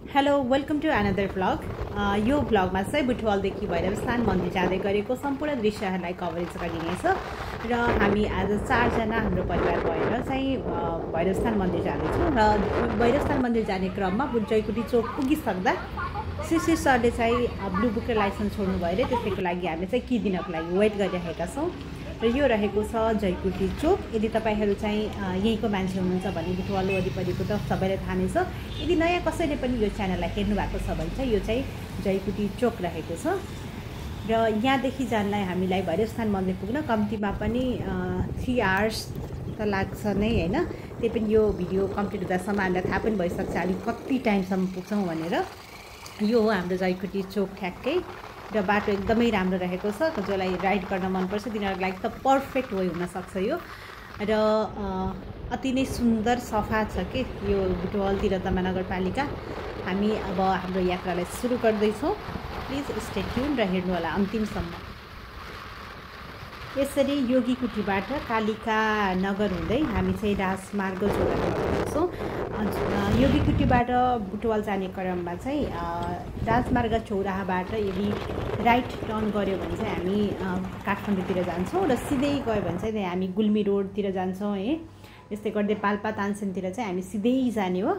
Hello welcome to another vlog. यो भ्लगमा चाहिँ बुटवलदेखि भैरवस्थान मन्दिर जाँदै गरेको सम्पूर्ण दृश्यहरूलाई कभरेज गरिनेछ र हामी आज 4 जना हाम्रो परिवार भएर चाहिँ भैरवस्थान मन्दिर जाँदैछौँ र भैरवस्थान मन्दिर जाने क्रममा जयकुटी चोक पुगिसक्दा श्री सरले चाहिँ ब्लू बुक र लाइसेन्स छोड्नु भयो रे। त्यसैको लागि हामीले चाहिँ कि दिनको लागि वेट गरिरहेका छौँ र यो रहेको छ जयकुटी चोक। यदि तपाईहरू चाहिँ यहीँको मान्छे हुनुहुन्छ भने बुटवल वरिपरिको त सबैलाई थाहा नै छ। यदि नयाँ कसैले पनि यो च्यानललाई हेर्नु भएको छ भने चाहिँ यो चाहिँ जयकुटी चोक रहेको छ र यहाँदेखि जानलाई हामीलाई भैरवस्थान मन्दिर पुग्न कम्तीमा पनि 3 आवर्स त लाग्छ नै हैन। त्यही पनि यो भिडियो कम्प्लिट हुँदासम्म हामीलाई थाहा पनि भइसक्छ हामी कति टाइमसम्म पुग्छौँ भनेर। यो हो हाम्रो जयकुटी चोक ठ्याक्कै र बाटो एकदमै राम्रो रहेको छ। जसलाई राइड गर्न मनपर्छ तिनीहरूको लागि त पर्फेक्ट वे हुनसक्छ यो र अति नै सुन्दर सफा छ कि यो बुटवल तिरतमा नगरपालिका। हामी अब हाम्रो यात्रालाई सुरु गर्दैछौँ। प्लिज स्टे ट्युन र हेर्नु होला अन्तिमसम्म। यसरी योगीकुटीबाट कालिका नगर हुँदै हामी चाहिँ राजमार्ग चौराहा पुग्छौँ। योगीकुटीबाट बुटवल जाने क्रममा चाहिँ राजमार्ग चौराहाबाट यदि राइट टर्न गऱ्यो भने चाहिँ हामी काठमाडौँतिर जान्छौँ र सिधै गयो भने चाहिँ हामी गुल्मी रोडतिर जान्छौँ है। यस्तै गर्दै पाल्पा तानसेनतिर चाहिँ हामी सिधै जाने हो।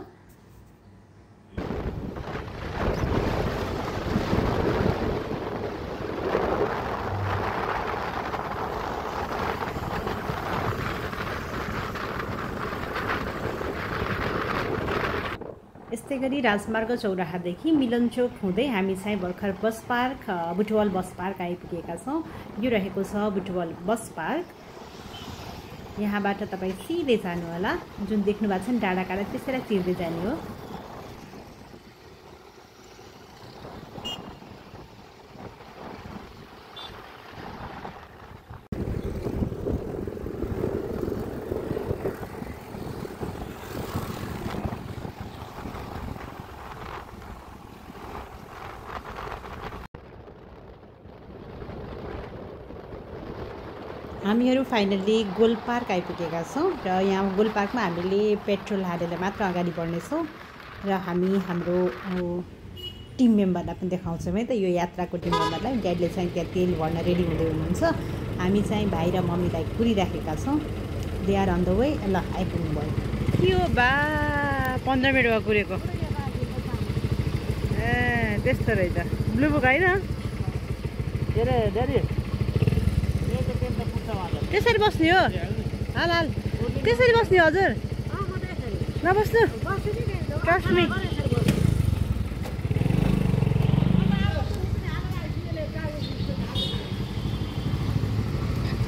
यस्तै गरी राजमार्ग चौराहादेखि मिलन चोक हुँदै हामी चाहिँ भर्खर bus park Butwal bus park आइपुगेका छौँ। यो रहेको छ बुटवल बस पार्क। यहाँबाट तपाईँ सिधै जानु होला। जुन देख्नु भएको छ नि डाँडा काँडा त्यसैलाई चिर्दै जाने हो। हामीहरू फाइनल्ली गोल पार्क आइपुगेका छौँ र यहाँ गोल पार्कमा हामीले पेट्रोल हालेर मात्र अगाडि बढ्नेछौँ र हामी हाम्रो टिम मेम्बरलाई पनि देखाउँछौँ है त। यो यात्राको टिम मेम्बरलाई गाइडले चाहिँ त्यहाँ तेल भर्न रेडी हुँदै हुनुहुन्छ। हामी चाहिँ भाइ र मम्मीलाई कुरिराखेका छौँ। They are on the way. ल आइपुग्नु भयो। के हो बा 15 मिनटमा कुरेको ए त्यस्तो रहेछ। ब्लु बुक होइन त्यसरी बस्ने हो। हाल हाल त्यसरी बस्ने हो हजुर नबस्नु trust me.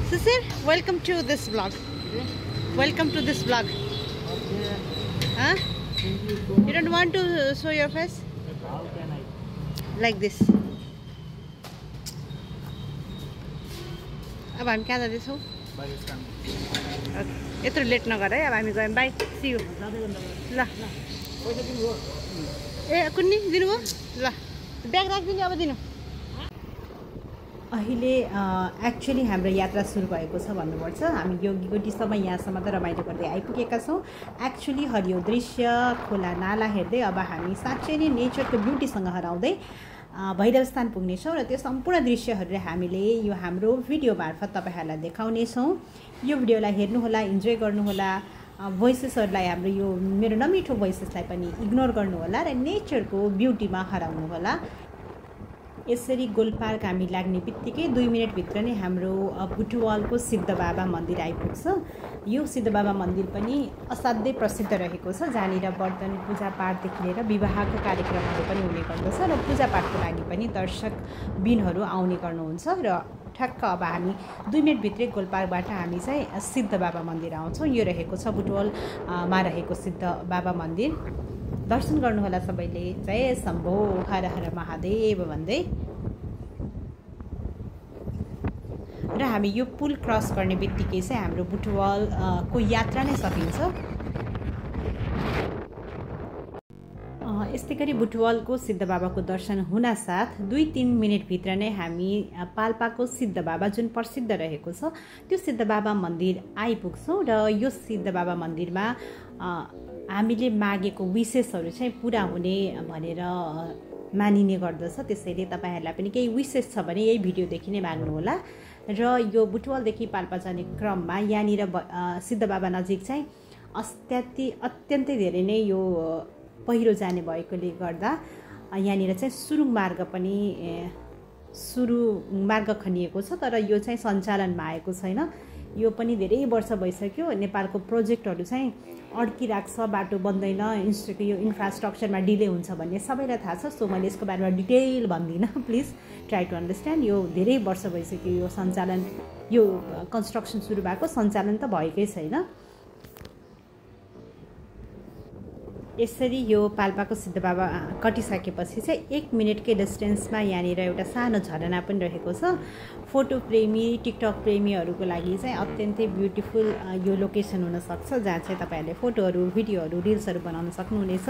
Sisir, welcome to this vlog. Welcome to this vlog. Huh? You don't want to show your face? How can I? Like this. अब हामी कहाँ जाँदैछौँ? यत्रो लेट नगर है। अब हामी गयौँ। Bye see you. ल ए कुन्नी दिनुभयो? ल ब्याग राखिदिनु अब दिनु। अहिले एक्चुअली हाम्रो यात्रा सुरु भएको छ भन्नुपर्छ। हामी योगीकुटीसम्म यहाँसम्म त रमाइलो गर्दै आइपुगेका छौँ। एक्चुअली हरियो दृश्य खोला नाला हेर्दै अब हामी साँच्चै नै नेचरको ब्युटीसँग हराउँदै भैरवस्थान पुग्नेछौँ र त्यो सम्पूर्ण दृश्यहरू हामीले यो हाम्रो भिडियो मार्फत तपाईँहरूलाई देखाउनेछौँ। यो भिडियोलाई हेर्नुहोला, इन्जोय गर्नुहोला। भोइसेसहरूलाई हाम्रो यो मेरो नमिठो भोइसेसलाई पनि इग्नोर गर्नुहोला र नेचरको ब्युटीमा हराउनुहोला। यसरी गोल पार्क हामी लाग्ने बित्तिकै 2 मिनटभित्र नै हाम्रो बुटवलको सिद्ध बाबा मन्दिर आइपुग्छ। यो सिद्ध बाबा मन्दिर पनि असाध्यै प्रसिद्ध रहेको छ। जहाँनिर वर्तन पूजापाठदेखि लिएर विवाहको कार्यक्रमहरू पनि हुने गर्दछ र पूजापाठको लागि पनि दर्शक बिनहरू आउने गर्नुहुन्छ। र ठ्याक्क अब हामी 2 मिनटभित्रै गोल पार्कबाट हामी चाहिँ सिद्ध बाबा मन्दिर आउँछौँ। यो रहेको छ बुटवलमा रहेको सिद्ध बाबा मन्दिर। दर्शन गर्नुहोला सबैले। जय शम्भो हर हर महादेव भन्दै र हामी यो पुल क्रस गर्ने बित्तिकै चाहिँ हाम्रो बुटवलको यात्रा नै सकिन्छ। यस्तै गरी बुटवलको सिद्ध बाबाको दर्शन हुनासाथ 2-3 मिनटभित्र नै हामी पाल्पाको सिद्ध बाबा जुन प्रसिद्ध रहेको छ त्यो सिद्ध बाबा मन्दिर आइपुग्छौँ र यो सिद्ध बाबा मन्दिरमा हामीले मागेको विशेषहरू चाहिँ पुरा हुने भनेर मानिने गर्दछ। त्यसैले तपाईँहरूलाई पनि केही विशेष छ भने यही भिडियोदेखि नै माग्नुहोला। र यो बुटवलदेखि पाल्पा जाने क्रममा यहाँनिर सिद्ध बाबा नजिक चाहिँ अत्यन्तै धेरै नै यो पहिरो जाने भएकोले गर्दा यहाँनिर चाहिँ सुरुङ मार्ग खनिएको छ, तर यो चाहिँ सञ्चालनमा आएको छैन। यो पनि धेरै वर्ष भइसक्यो। नेपालको प्रोजेक्टहरू चाहिँ अड्किरहेको छ, बाटो बन्दैन, यो इन्फ्रास्ट्रक्चरमा डिले हुन्छ भन्ने सबैलाई थाहा छ। सो मैले यसको बारेमा डिटेल भन्दिनँ, प्लिज ट्राई टु अन्डरस्ट्यान्ड। यो धेरै वर्ष भइसक्यो यो सञ्चालन, यो कन्स्ट्रक्सन सुरु भएको, सञ्चालन त भएकै छैन। यसरी यो पाल्पाको सिद्ध बाबा कटिसकेपछि चाहिँ 1 मिनटकै डिस्टेन्समा यहाँनिर एउटा सानो झरना पनि रहेको छ। फोटो प्रेमी, टिकटक प्रेमीहरूको लागि चाहिँ अत्यन्तै ब्युटिफुल यो लोकेसन हुनसक्छ, जहाँ चाहिँ तपाईँहरूले फोटोहरू, भिडियोहरू, रिल्सहरू बनाउन सक्नुहुनेछ।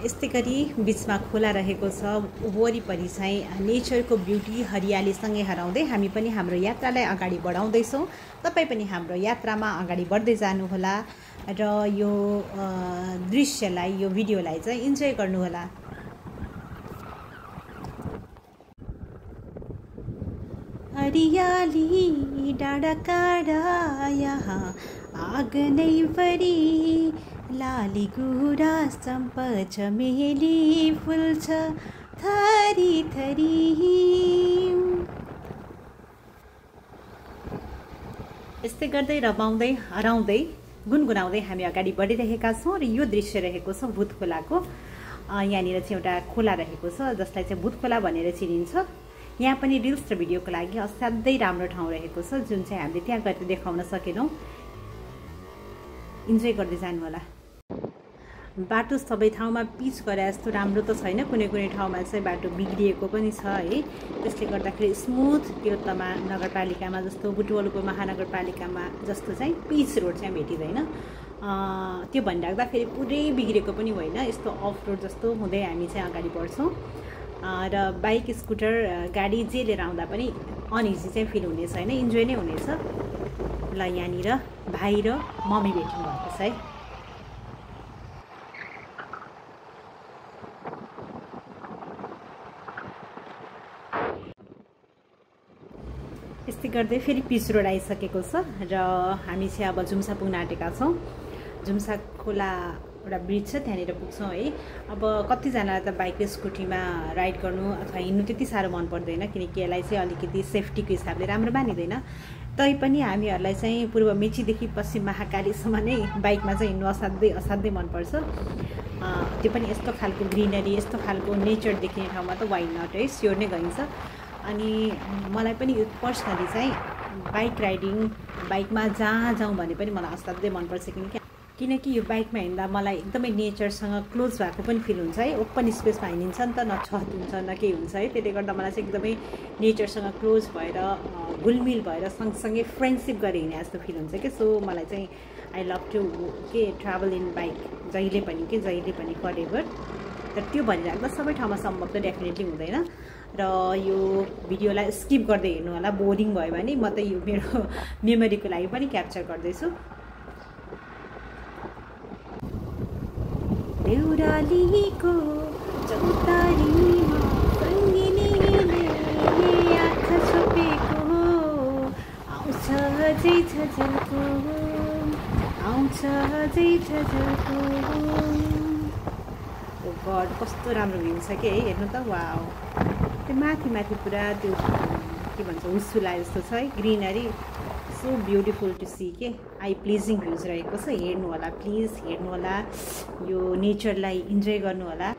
यस्तै गरी बिचमा खोला रहेको छ। वरिपरि चाहिँ नेचरको ब्युटी, हरियालीसँगै हराउँदै हामी पनि हाम्रो यात्रालाई अगाडि बढाउँदैछौँ। तपाईँ पनि हाम्रो यात्रामा अगाडि बढ्दै जानुहोला र यो दृश्यलाई, यो भिडियोलाई चाहिँ इन्जोय गर्नुहोला। हरियाली डाँडा काँडा यहाँ आग नै परी, लाली गुराँस चम्पा चमेली फुल्छ थरी थरी। यस्तै गर्दै रमाउँदै हराउँदै गुनगुनाउँदै हामी अगाडि बढिरहेका छौँ। र यो दृश्य रहेको छ भूत खोलाको। यहाँनिर चाहिँ एउटा खोला रहेको छ जसलाई चाहिँ भूत खोला भनेर चिनिन्छ। यहाँ पनि रिल्स र भिडियोको लागि असाध्यै राम्रो ठाउँ रहेको छ, जुन चाहिँ हामीले त्यहाँ गएर देखाउन सकेनौँ। इन्जोय गर्दै जानु होला। बाटो सबै ठाउँमा पिच गरे जस्तो राम्रो त छैन, कुनै कुनै ठाउँमा चाहिँ बाटो बिग्रिएको पनि छ है। त्यसले गर्दाखेरि स्मुथ त्यो नगरपालिकामा जस्तो, बुटवलको महानगरपालिकामा जस्तो चाहिँ पिच रोड चाहिँ भेटिँदैन। त्यो भनिराख्दाखेरि पुरै बिग्रेको पनि होइन, यस्तो अफ रोड जस्तो हुँदै हामी चाहिँ अगाडि बढ्छौँ। र बाइक, स्कुटर, गाडी जे लिएर आउँदा पनि अनइजी चाहिँ फिल हुने छैन, इन्जोय नै हुनेछ। ल यहाँनिर भाइ र मम्मी भेट्नु भएको छ है। यस्तै गर्दै फेरि पिच रोड आइसकेको छ र हामी चाहिँ अब जुम्सा पुग्न आँटेका छौँ। जुम्सा खोला एउटा ब्रिज छ, त्यहाँनिर पुग्छौँ है। अब कतिजनालाई त बाइक, स्कुटीमा राइड गर्नु अथवा हिँड्नु त्यति साह्रो मन पर्दैन, किनकि यसलाई चाहिँ अलिकति सेफ्टीको हिसाबले राम्रो मानिँदैन। तैपनि हामीहरूलाई चाहिँ पूर्व मेचीदेखि पश्चिम महाकालीसम्म नै बाइकमा चाहिँ हिँड्नु असाध्यै मनपर्छ। त्यो पनि यस्तो खालको ग्रिनरी, यस्तो खालको नेचर देख्ने ठाउँमा त वाइ नट है, स्योर नै गइन्छ। अनि मलाई पनि पर्सनली चाहिँ बाइक राइडिङ, बाइकमा जहाँ जाउँ भने पनि मलाई असाध्यै मनपर्छ, किनकि यो बाइकमा हिँड्दा मलाई एकदमै नेचरसँग क्लोज भएको पनि फिल हुन्छ है। ओपन स्पेसमा हिँडिन्छ नि त, न छत हुन्छ न केही हुन्छ है। त्यसले गर्दा मलाई चाहिँ एकदमै नेचरसँग क्लोज भएर, घुलमिल भएर, सँगसँगै फ्रेन्डसिप गरेर हिँडे जस्तो फिल हुन्छ कि। सो मलाई चाहिँ I love to travel in bike, जहिले पनि फर एभर। तर त्यो भनिराख्दा सबै ठाउँमा सम्भव त डेफिनेटली हुँदैन। र यो भिडियोलाई स्किप गर्दै हेर्नु होला, बोरिङ भयो भने। म त यो मेरो मेमोरीको लागि पनि क्याप्चर गर्दैछु। देउरालीको चौतारीमा सङ्गिनीले आँखा छोपेको, आउँछ अझै झल्को, आउँछ अझै झल्को। ओ गड, कस्तो राम्रो भ्यू छ कि है, हेर्नु त। वाउ, त्यो माथि पुरा त्यो के भन्छ, हुस्सुला जस्तो छ है, greenery. So beautiful to see के, आई प्लिजिङ भ्युज रहेको छ। हेर्नु होला, प्लिज हेर्नु होला, यो नेचरलाई इन्जोय गर्नु होला।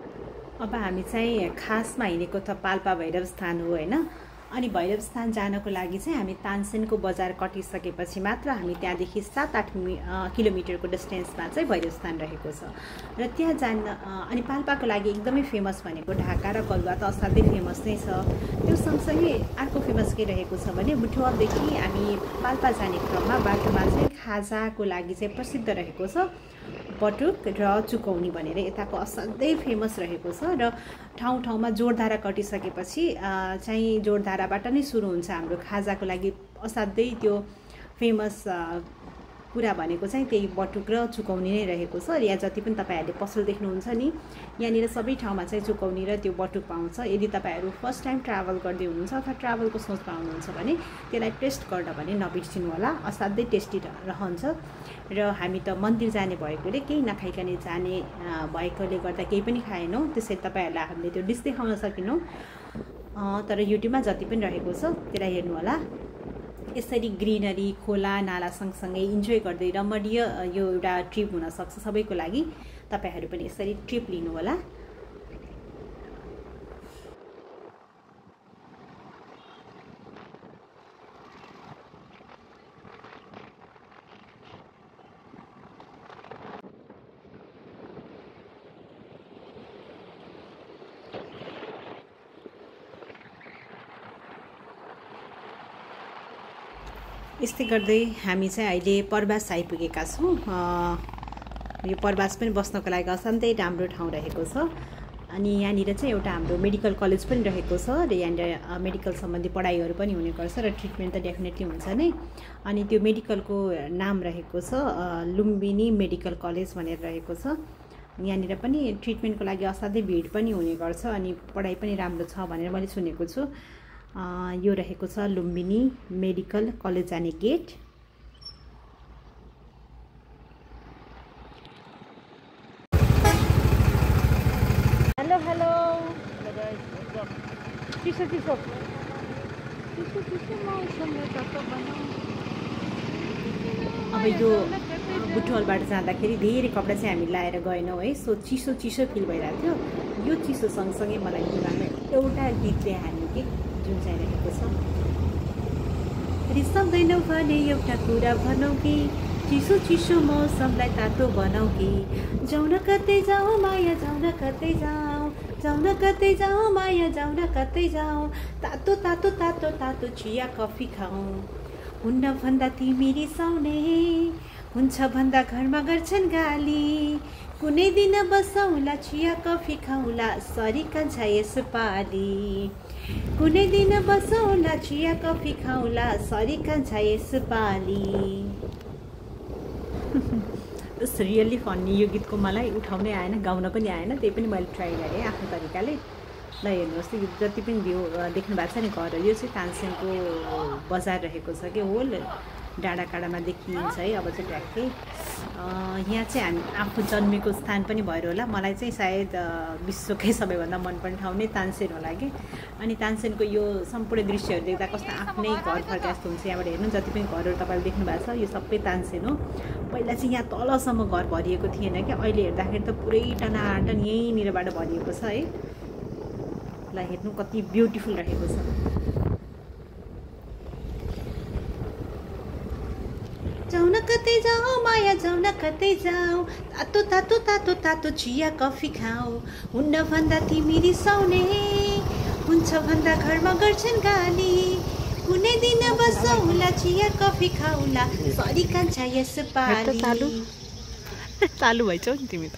अब हामी चाहिँ खासमा हिँडेको त पाल्पा भैरव स्थान हो होइन। अनि भैरव स्थान जानको लागि चाहिँ हामी तानसेनको बजार कटिसकेपछि मात्र हामी त्यहाँदेखि 7-8 किलोमिटरको डिस्टेन्समा चाहिँ भैरव स्थान रहेको छ। र त्यहाँ जान अनि पाल्पाको लागि एकदमै फेमस भनेको ढाका र कलुवा त असाध्यै फेमस नै छ। त्यो सँगसँगै अर्को फेमस के रहेको छ भने बुटवलदेखि हामी पाल्पा जाने क्रममा बाटोमा चाहिँ खाजाको लागि चाहिँ प्रसिद्ध रहेको छ बटुक र चुकौनी भनेर यताको असाध्यै फेमस रहेको छ। र ठाउँ ठाउँमा जोरधारा कटिसकेपछि चाहिँ जोरधाराबाट नै सुरु हुन्छ हाम्रो खाजाको लागि असाध्यै त्यो फेमस कुरा भनेको चाहिँ त्यही बटुक र चुकौनी नै रहेको छ। यहाँ जति पनि तपाईँहरूले पसल देख्नुहुन्छ नि, यहाँनिर सबै ठाउँमा चाहिँ चुकौनी र त्यो बटुक पाउँछ। यदि तपाईँहरू फर्स्ट टाइम ट्राभल गर्दै हुनुहुन्छ अथवा ट्राभलको सोचमा हुनुहुन्छ भने त्यसलाई टेस्ट गर्न भने नबिर्सिनु होला, असाध्यै टेस्टी रहन्छ। र हामी त मन्दिर जाने भएकोले केही नखाइकन जाने भएकोले गर्दा केही पनि खाएनौँ, त्यसैले तपाईँहरूलाई हामीले त्यो डिस देखाउन सकेनौँ। तर युट्युबमा जति पनि रहेको छ त्यसलाई हेर्नु होला। यसरी ग्रिनरी, खोला नाला सँगसँगै इन्जोय गर्दै रमणीय यो एउटा ट्रिप हुनसक्छ सबैको लागि। तपाईँहरू पनि यसरी ट्रिप लिनु होला। यस्तै गर्दै हामी चाहिँ अहिले परबास आइपुगेका छौँ। यो परबास पनि बस्नको लागि असाध्यै राम्रो ठाउँ रहेको छ। अनि यहाँनिर चाहिँ एउटा हाम्रो मेडिकल कलेज पनि रहेको छ र यहाँनिर मेडिकल सम्बन्धी पढाइहरू पनि हुने गर्छ र ट्रिटमेन्ट त डेफिनेटली हुन्छ नै। अनि त्यो मेडिकलको नाम रहेको छ लुम्बिनी मेडिकल कलेज भनेर रहेको छ। यहाँनिर पनि ट्रिटमेन्टको लागि असाध्यै भिड पनि हुने गर्छ अनि पढाइ पनि राम्रो छ भनेर मैले सुनेको छु। यो रहेको छ लुम्बिनी मेडिकल कलेज जाने गेट। हेलो हेलो चिसो चिसो चिसो चिसो मौसमले तातो बनाऊ। अब यो बुटवलबाट जाँदाखेरि धेरै कपडा चाहिँ हामी लाएर गएनौँ है, सो चिसो चिसो फिल भइरहेको थियो। यो चिसो सँगसँगै मलाई दिमागमा एउटा गीतले हान्यो कि जुन चाहिँ रहेको छ रिसाउँदैनौ भने एउटा कुरा भनौ कि चिसो चिसो मौसमलाई तातो बनाऊ कि जाउँ न कतै जाउँ माया जाउँ न कतै जाउँ जाउँ न कतै जाउँ माया जाउँ न कतै जाउँ तातो तातो तातो तातो चिया कफी खाउँ हुन्न भन्दा तिमी रिसाउने हुन्छ भन्दा घरमा गर्छन् गाली कुनै दिन बसौँला चिया कफी खाउँला सरी कान्छा यसपालि कुनै दिन बसौँला चिया कफी खाउँला सरी कान्छा यसपालि। It's really funny. यो गीतको मलाई उठाउनै आएन, गाउन पनि आएन, त्यही पनि मैले ट्राई गरेँ आफ्नो तरिकाले। ल हेर्नुहोस् त, जति पनि भ्यू देख्नु भएको छ नि घर, यो चाहिँ तानसेनको बजार रहेको छ कि होल डाँडा काँडामा देखिन्छ है। अब चाहिँ ट्र्याक्कै यहाँ चाहिँ हामी आफू जन्मेको स्थान पनि भएर होला, मलाई चाहिँ सायद विश्वकै सबैभन्दा मनपर्ने ठाउँ नै तानसेन होला कि। अनि तानसेनको यो सम्पूर्ण दृश्यहरू देख्दा कस्तो आफ्नै घर फर्के जस्तो हुन्छ। यहाँबाट हेर्नु जति पनि घरहरू तपाईँले देख्नु भएको छ यो सबै तानसेन हो। पहिला चाहिँ यहाँ तलसम्म घर भरिएको थिएन क्या, अहिले हेर्दाखेरि त पुरै टनाटन यहीँनिरबाट भरिएको छ है। ल हेर्नु कति ब्युटिफुल रहेको छ। जाउँ न कतै जाउँ माया जाउँ न कतै जाउँ तातो तातो तातो तातो चिया कफी खाऊ हुन्न भन्दा तिमी रिसाउने हुन्छ भन्दा घरमा गर्छन् गाली कुनै दिन बसौँला चिया कफी खाउँला सरी कान्छा यसपालि। चालु भइछौ नि तिमी त।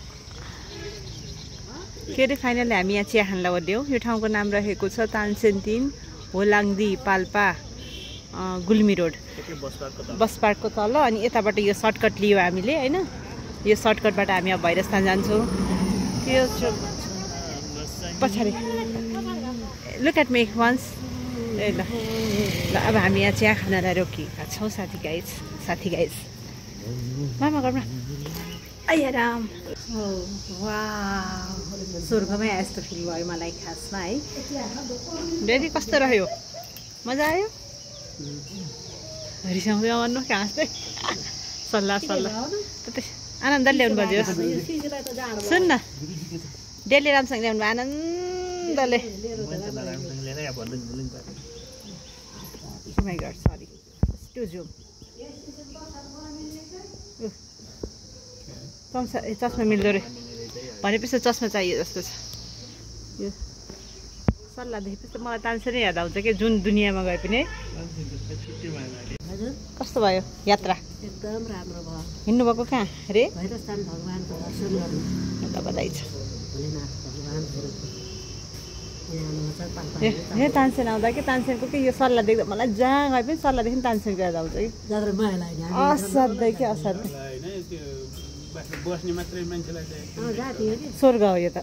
के अरे फाइनली हामी यहाँ चिया खान लाग्यौँ। यो ठाउँको नाम रहेको छ तानसेन 3 होलाङ्दी पाल्पा गुल्मी रोड बस पार्कको तल। अनि यताबाट यो सर्टकट लियो हामीले होइन, यो सर्टकटबाट हामी अब भैरवस्थान जान्छौँ। यो पछाडि लुक एट मी वान्स। ए ल ल अब हामी यहाँ चिया खानलाई रोकिएका छौँ साथी गाइज। मामा घरमा आइया राम वाह स्वर्गमै आए जस्तो फिल भयो मलाई खासमा है। डेली कस्तो रह्यो, मजा आयो? रिसाउँदै आउनु हाँस्दै सल्लाह आनन्द ल्याउनु पर्यो। सुन न डेली राम्रोसँग ल्याउनु भयो आनन्दले। सरी टु जुम चस्मा मिल्दो रे भनेपछि चस्मा चाहियो जस्तो छ। यो सल्लाह देखेपछि मलाई तानसेनै याद आउँछ कि जुन दुनियाँमा गए पनि। हजुर कस्तो भयो यात्रा? एकदम राम्रो भयो। हिँड्नुभएको कहाँ रे? भैरवस्थान भगवानको दर्शन गर्नु। ल बधाई छ। भोलेनाथ भगवानहरूको हे तानसेन आउँदा कि तानसेनको के यो सल्लाह देख्दा मलाई जहाँ गए पनि सल्लाहदेखि तानसेन गएर जाउँछ कि जात्रा माया लाग्यो। असाध्यै कि असाध्यै बस्ने मात्रै मान्छेलाई चाहिँ जाति हो कि स्वर्ग हो यो त।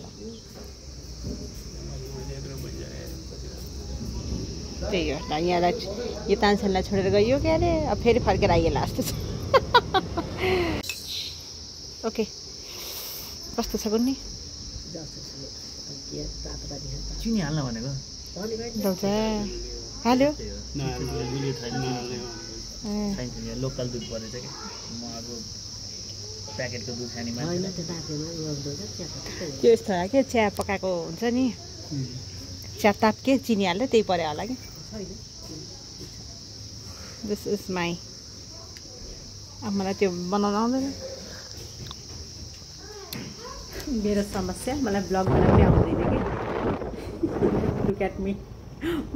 त्यही हो ल यहाँलाई यो तानसेनलाई छोडेर गयो क्या अरे अब फेरि फर्केर आइएला जस्तो छ। ओके कस्तो छ गुन्नी? चिनी हाल्न भनेको दाउजा हाल्यो लोकल दुध परेछ कि म अब प्याकेटको दुध खाने मान्छे त्यो यस्तो हो क्या चिया पकाएको हुन्छ नि चिया ताप के चिनी हाल्यो त्यही पऱ्यो होला कि। दिस इज माई अब मलाई त्यो बनाउन आउँदैन। मेरो समस्या मलाई ब्लग बनाउनै आउँदैन कि। लुक एट मी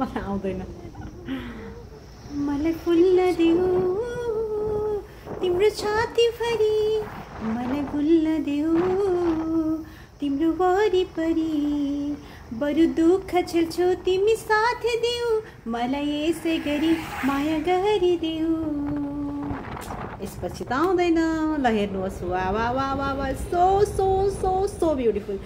मलाई आउँदैन। मलाई फुल्न देऊ तिम्रो छातीभरि मलाई फुल्न देऊ तिम्रो वरिपरि बरु दुःख झेल्छौ तिमी साथ देऊ मलाई यसै गरी माया गरिदेऊ। यसपछि त आउँदैन। ल हेर्नुहोस् वा वा वा वा वा so so so so beautiful.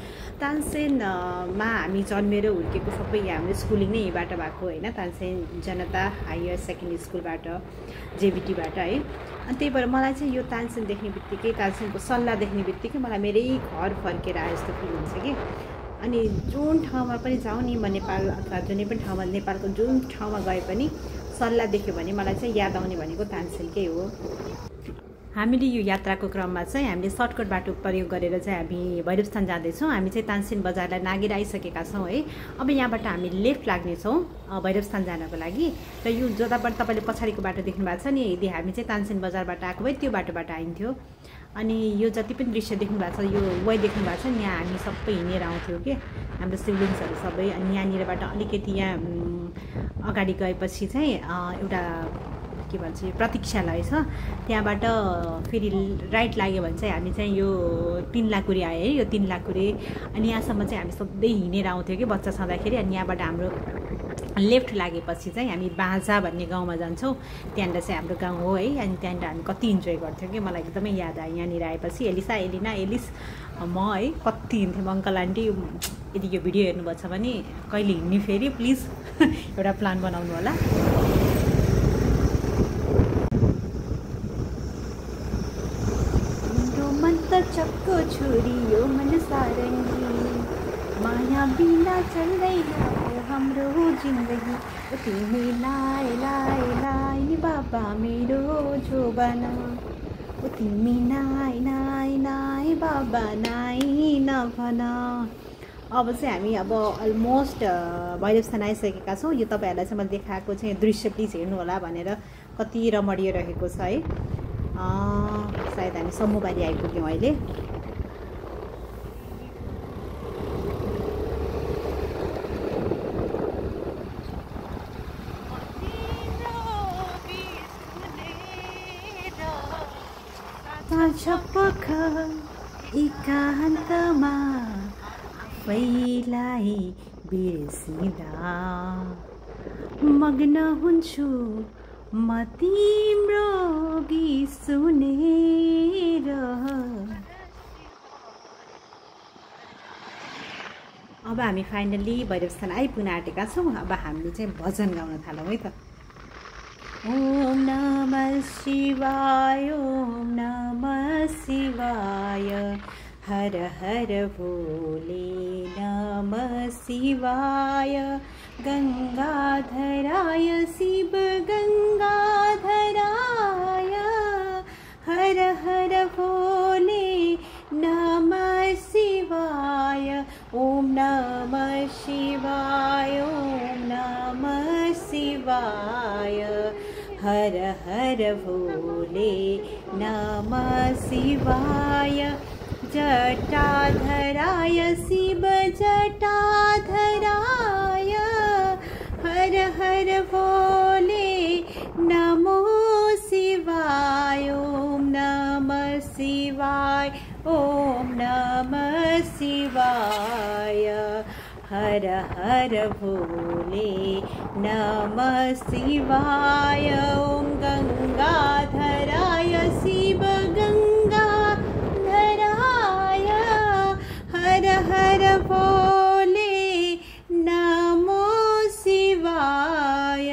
तानसेनमा हामी जन्मेर हुर्केको सबै हाम्रो स्कुलिङ नै यहीँबाट भएको होइन। तानसेन जनता हायर सेकेन्डरी स्कुलबाट जेबिटीबाट है। अनि त्यही भएर मलाई चाहिँ यो तानसेन देख्ने बित्तिकै तानसेनको सल्लाह देख्ने बित्तिकै मलाई मेरै घर फर्केर आए जस्तो फिल हुन्छ कि। अनि जुन ठाउँमा पनि जाउँ नि म नेपाल अथवा जुनै पनि ठाउँमा नेपालको जुन ठाउँमा गए पनि सल्लाह देख्यो भने मलाई चाहिँ याद आउने भनेको तानसेनकै हो। हामीले यो यात्राको क्रममा चाहिँ हामीले सर्टकट बाटो प्रयोग गरेर चाहिँ हामी भैरवस्थान जाँदैछौँ। हामी चाहिँ तानसेन बजारलाई नागेर आइसकेका छौँ है। अब यहाँबाट हामी लेफ्ट लाग्नेछौँ भैरवस्थान जानको लागि। र यो जताबाट तपाईँले पछाडिको बाटो देख्नु भएको छ नि यदि हामी चाहिँ तानसेन बजारबाट आएको भए त्यो बाटोबाट आइन्थ्यो। अनि यो जति पनि दृश्य देख्नु भएको छ यो वाइ देख्नु भएको छ नि यहाँ हामी सबै हिँडेर आउँथ्यौँ कि हाम्रो सिब्लिङ्सहरू सबै। अनि यहाँनिरबाट अलिकति यहाँ अगाडि गएपछि चाहिँ एउटा के भन्छ यो प्रतीक्षालय छ। त्यहाँबाट फेरि राइट लाग्यो भने चाहिँ हामी चाहिँ यो 3 लाकुरी आयो है। यो 3 लाकुरी अनि यहाँसम्म चाहिँ हामी सधैँ हिँडेर आउँथ्यौँ कि बच्चा छँदाखेरि। अनि यहाँबाट हाम्रो लेफ्ट लागेपछि चाहिँ हामी बाँझा भन्ने गाउँमा जान्छौँ। त्यहाँनिर चाहिँ हाम्रो गाउँ हो है। अनि त्यहाँनिर हामी कति इन्जोय गर्थ्यौँ कि मलाई एकदमै याद आयो यहाँनिर आएपछि। एलिसा एलिना एलिस म है कति हिँड्थ्यौँ। अङ्कल आन्टी यदि यो भिडियो हेर्नुभएको छ भने कहिले हिँड्ने फेरि प्लिज एउटा प्लान बनाउनु होला। चक्को छोरी यो मन सारङ्गी माया बिना चल्दैन हाम्रो जिन्दगी तिमी लाए लाए लाए बाबा मेरो जोबना तिमी नाइ नाइ नाइ बाबा नाइ नभन। अब चाहिँ हामी अब अलमोस्ट भैरवस्थान आइसकेका छौँ। यो तपाईँहरूलाई चाहिँ मैले देखाएको चाहिँ दृश्य प्लिज हेर्नु होला भनेर कति रमणीय रहेको छ है। सायद हामी सम्मुबारी आइपुग्यौँ अहिले। छपख एकान्तमा आफैलाई बिर्सिँदा मग्न हुन्छु म तिम्रो गीत सुनेर। अब हामी फाइनल्ली भैरवस्थान आइपुग्न आँटेका छौँ। अब हामीले चाहिँ भजन गाउन थालौँ है त। ओम नमः शिवाय ओम नमः शिवाय हर हर भोले नमः शिवाय गंगाधराय शिव गंगाधराय हर हर भोले नमः शिवाय ओम नमः शिवाय ओम नमः शिवाय हर हर भोले नमः शिवाय जटाधराय शिव जटाधराय हर हर भोले नमो शिवाय। शिवाय हर हर भोले नमः शिवाय ॐ गंगाधराय शिव गंगाधराय हर हर भोले नमो शिवाय।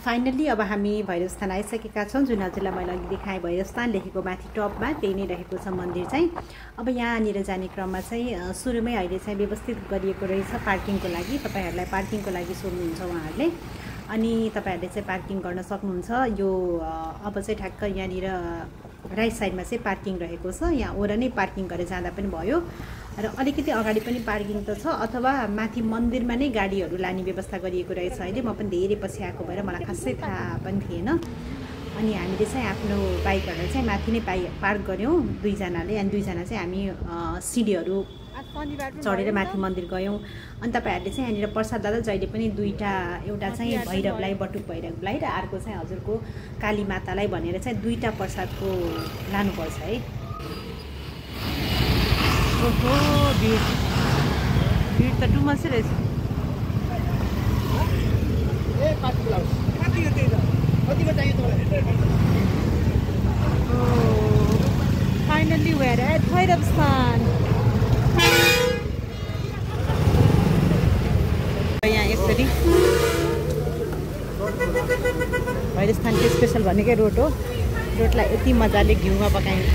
फाइनली अब हामी भैरवस्थान आइसकेका छौँ। जुन हजुरलाई मैले अघि देखाएँ भैरवस्थान लेखेको माथि टपमा त्यही नै रहेको छ मन्दिर चाहिँ। अब यहाँनिर जाने क्रममा चाहिँ सुरुमै अहिले चाहिँ व्यवस्थित गरिएको रहेछ पार्किङको लागि। तपाईँहरूलाई पार्किङको लागि सोध्नुहुन्छ उहाँहरूले, अनि तपाईँहरूले चाहिँ पार्किङ गर्न सक्नुहुन्छ। यो अब चाहिँ ठ्याक्क यहाँनिर राइट साइडमा चाहिँ पार्किङ रहेको छ। यहाँ ओर नै पार्किङ गरेर जाँदा पनि भयो र अलिकति अगाडि पनि पार्किङ त छ, अथवा माथि मन्दिरमा नै गाडीहरू लाने व्यवस्था गरिएको रहेछ। अहिले म पनि धेरै पछि आएको भएर मलाई खासै थाहा पनि थिएन। अनि हामीले चाहिँ आफ्नो बाइकहरूलाई चाहिँ माथि नै पार्क गऱ्यौँ दुईजनाले, अनि दुईजना चाहिँ हामी सिडीहरू चढेर माथि मन्दिर गयौँ। अनि तपाईँहरूले चाहिँ यहाँनिर प्रसाद लाँदा जहिले पनि दुईवटा, एउटा चाहिँ भैरवलाई बटुक भैरवलाई र अर्को चाहिँ हजुरको काली मातालाई भनेर चाहिँ दुईवटा प्रसादको लानुपर्छ है। ओहो भिड त डुमसै रहेछ। Finally we are at Bhairavsthan. यहाँ यसरी भैरवस्थानको स्पेसल भनेकै रोड हो। रोडलाई यति मजाले घिउमा पकाइन्छ।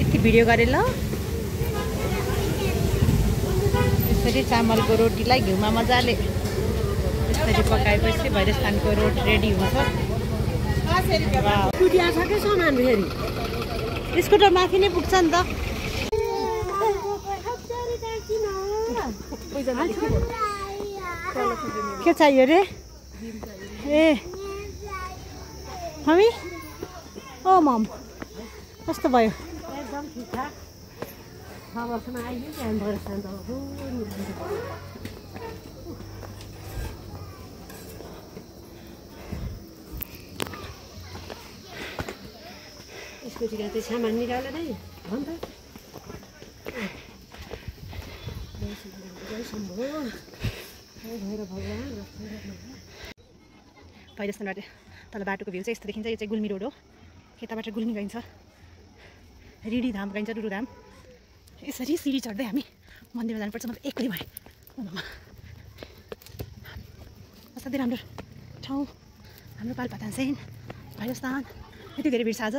यति भिडियो गरेँ ल। यसरी चामलको रोटीलाई घिउमा मजाले यसरी पकाएपछि भैरवस्थानको रोड रेडी हुन्छ। स्कुटर माथि नै पुग्छ नि त। के चाहियो रे? ए हामी ओ मम कस्तो भयो? एकदम ठिकठाक 6 वर्षमा आइयो त्यहाँ भैरवस्थान त स्कुटीका चाहिँ सामान निकालेर नै हो नि त। भैरवस्थानबाट तल बाटोको भ्यू चाहिँ यस्तो देखिन्छ। यो चाहिँ गुल्मी रोड हो। यताबाट गुल्मी गइन्छ, रिडी धाम गइन्छ, डुरु धाम। यसरी सिडी चढ्दै हामी मन्दिरमा जानुपर्छ। मतलब एक्लै भएँ। असाध्यै राम्रो ठाउँ हाम्रो पाल्पाथान चाहिँ भैरवस्थान। यति धेरै भिड छ आज।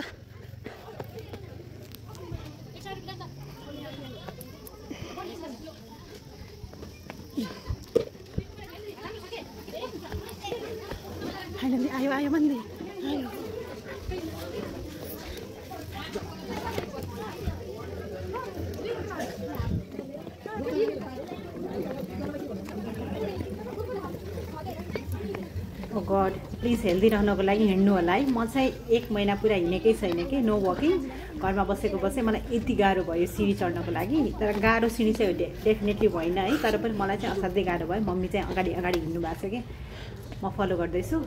फाइनली आयो मन्दिर आयो। ओ गड प्लिज हेल्दी रहनको लागि हिँड्नु होला है। म चाहिँ 1 महिना पुरा हिँडेकै छैन कि, नो वकिङ। घरमा बसेको मलाई यति गाह्रो भयो सिडी चढ्नको लागि। तर गाह्रो सिडी चाहिँ डेफिनेटली भएन है, तर पनि मलाई चाहिँ असाध्यै गाह्रो भयो। मम्मी चाहिँ अगाडि हिँड्नु भएको छ कि म फलो गर्दैछु।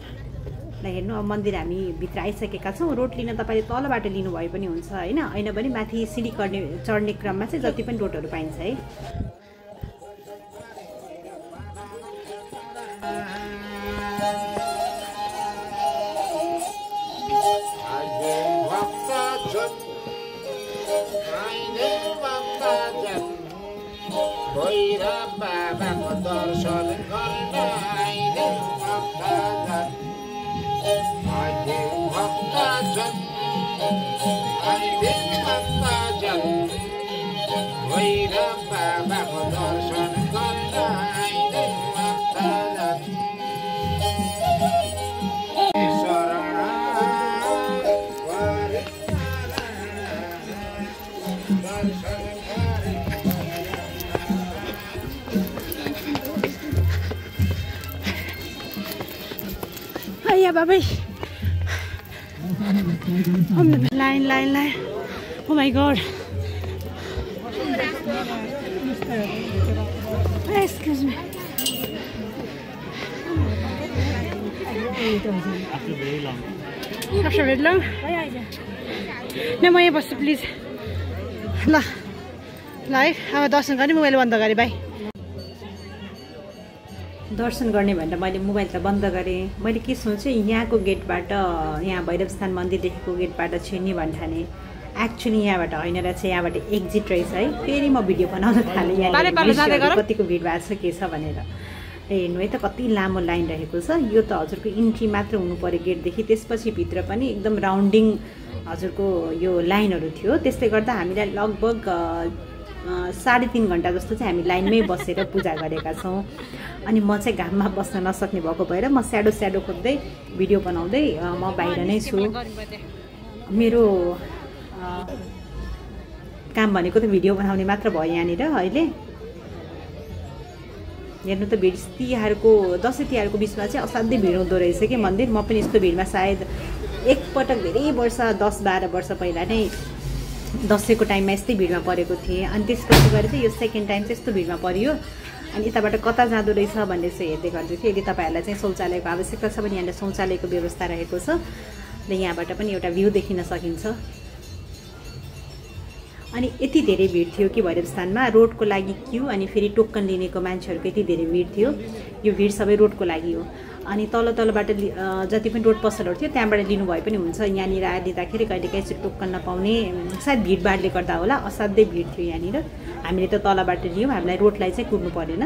ल हेर्नु, अब मन्दिर हामी भित्र आइसकेका छौँ। रोड लिन तपाईँले तलबाट लिनुभए पनि हुन्छ होइन, होइन भने माथि सिडी चढ्ने क्रममा चाहिँ जति पनि रोडहरू पाइन्छ है। बाबाको दर्शन गर्न आइले भक्तजन, आइले भक्तजन, आइले भक्तजन, भैरव बाबाको दर्शन गर्न आइले भक्तजन। शरण गरे दर्शन या बाबै line oh my god excuse me After very long. After भेट ल न म यहीँ बस्छु प्लिज ल ल है अब दर्शन गर्ने मोबाइल बन्द गरेँ भाइ दर्शन गर्ने भनेर मैले मोबाइल त बन्द गरेँ मैले के सोचेँ यहाँको गेटबाट यहाँ भैरवस्थान मन्दिरदेखिको गेटबाट छिर्ने भन्ठाने एक्चुअली यहाँबाट होइन रहेछ यहाँबाट एक्जिट रहेछ है फेरि म भिडियो बनाउन थालेँ यहाँ कतिको भिड भएको छ के छ भनेर हेर्नु है त कति लामो लाइन रहेको छ यो त हजुरको इन्ट्री मात्र हुनु पऱ्यो गेटदेखि त्यसपछि भित्र पनि एकदम राउन्डिङ हजुरको यो लाइनहरू थियो त्यसले गर्दा हामीलाई लगभग 3.5 घन्टा जस्तो चाहिँ हामी लाइनमै बसेर पूजा गरेका छौँ अनि म चाहिँ घाममा बस्न नसक्ने भएको भएर म स्याडो खोज्दै भिडियो बनाउँदै म बाहिर नै छु मेरो काम भनेको त भिडियो बनाउने मात्र भयो यहाँनिर अहिले हेर्नु त भिड तिहारको दसैँ तिहारको बिचमा चाहिँ असाध्यै भिड हुँदो रहेछ कि मन्दिर म पनि यस्तो भिडमा सायद एकपटक धेरै वर्ष 10-12 वर्ष पहिला नै दसैँको टाइममा यस्तै भिडमा परेको थिएँ अनि त्यसपछि गएर चाहिँ यो सेकेन्ड टाइम चाहिँ यस्तो भिडमा परियो अनि यताबाट कता जाँदो रहेछ भन्ने चाहिँ हेर्दै गर्दै थिएँ यदि तपाईँहरूलाई चाहिँ शौचालयको आवश्यकता छ भने यहाँनिर शौचालयको व्यवस्था रहेको छ र यहाँबाट पनि एउटा भ्यू देखिन सकिन्छ अनि यति धेरै भिड थियो कि भैरवस्थानमा रोडको लागि क्यू अनि फेरि टोकन लिनेको मान्छेहरूको यति धेरै भिड थियो यो भिड सबै रोडको लागि हो अनि तलबाट जति पनि रोड पसलहरू थियो त्यहाँबाट लिनुभए पनि हुन्छ यहाँनिर लिँदाखेरि कहिलेकाहीँ चाहिँ टोकन नपाउने सायद भिडभाडले गर्दा होला असाध्यै भिड थियो यहाँनिर हामीले त तलबाट लियौँ हामीलाई रोडलाई चाहिँ कुर्नु परेन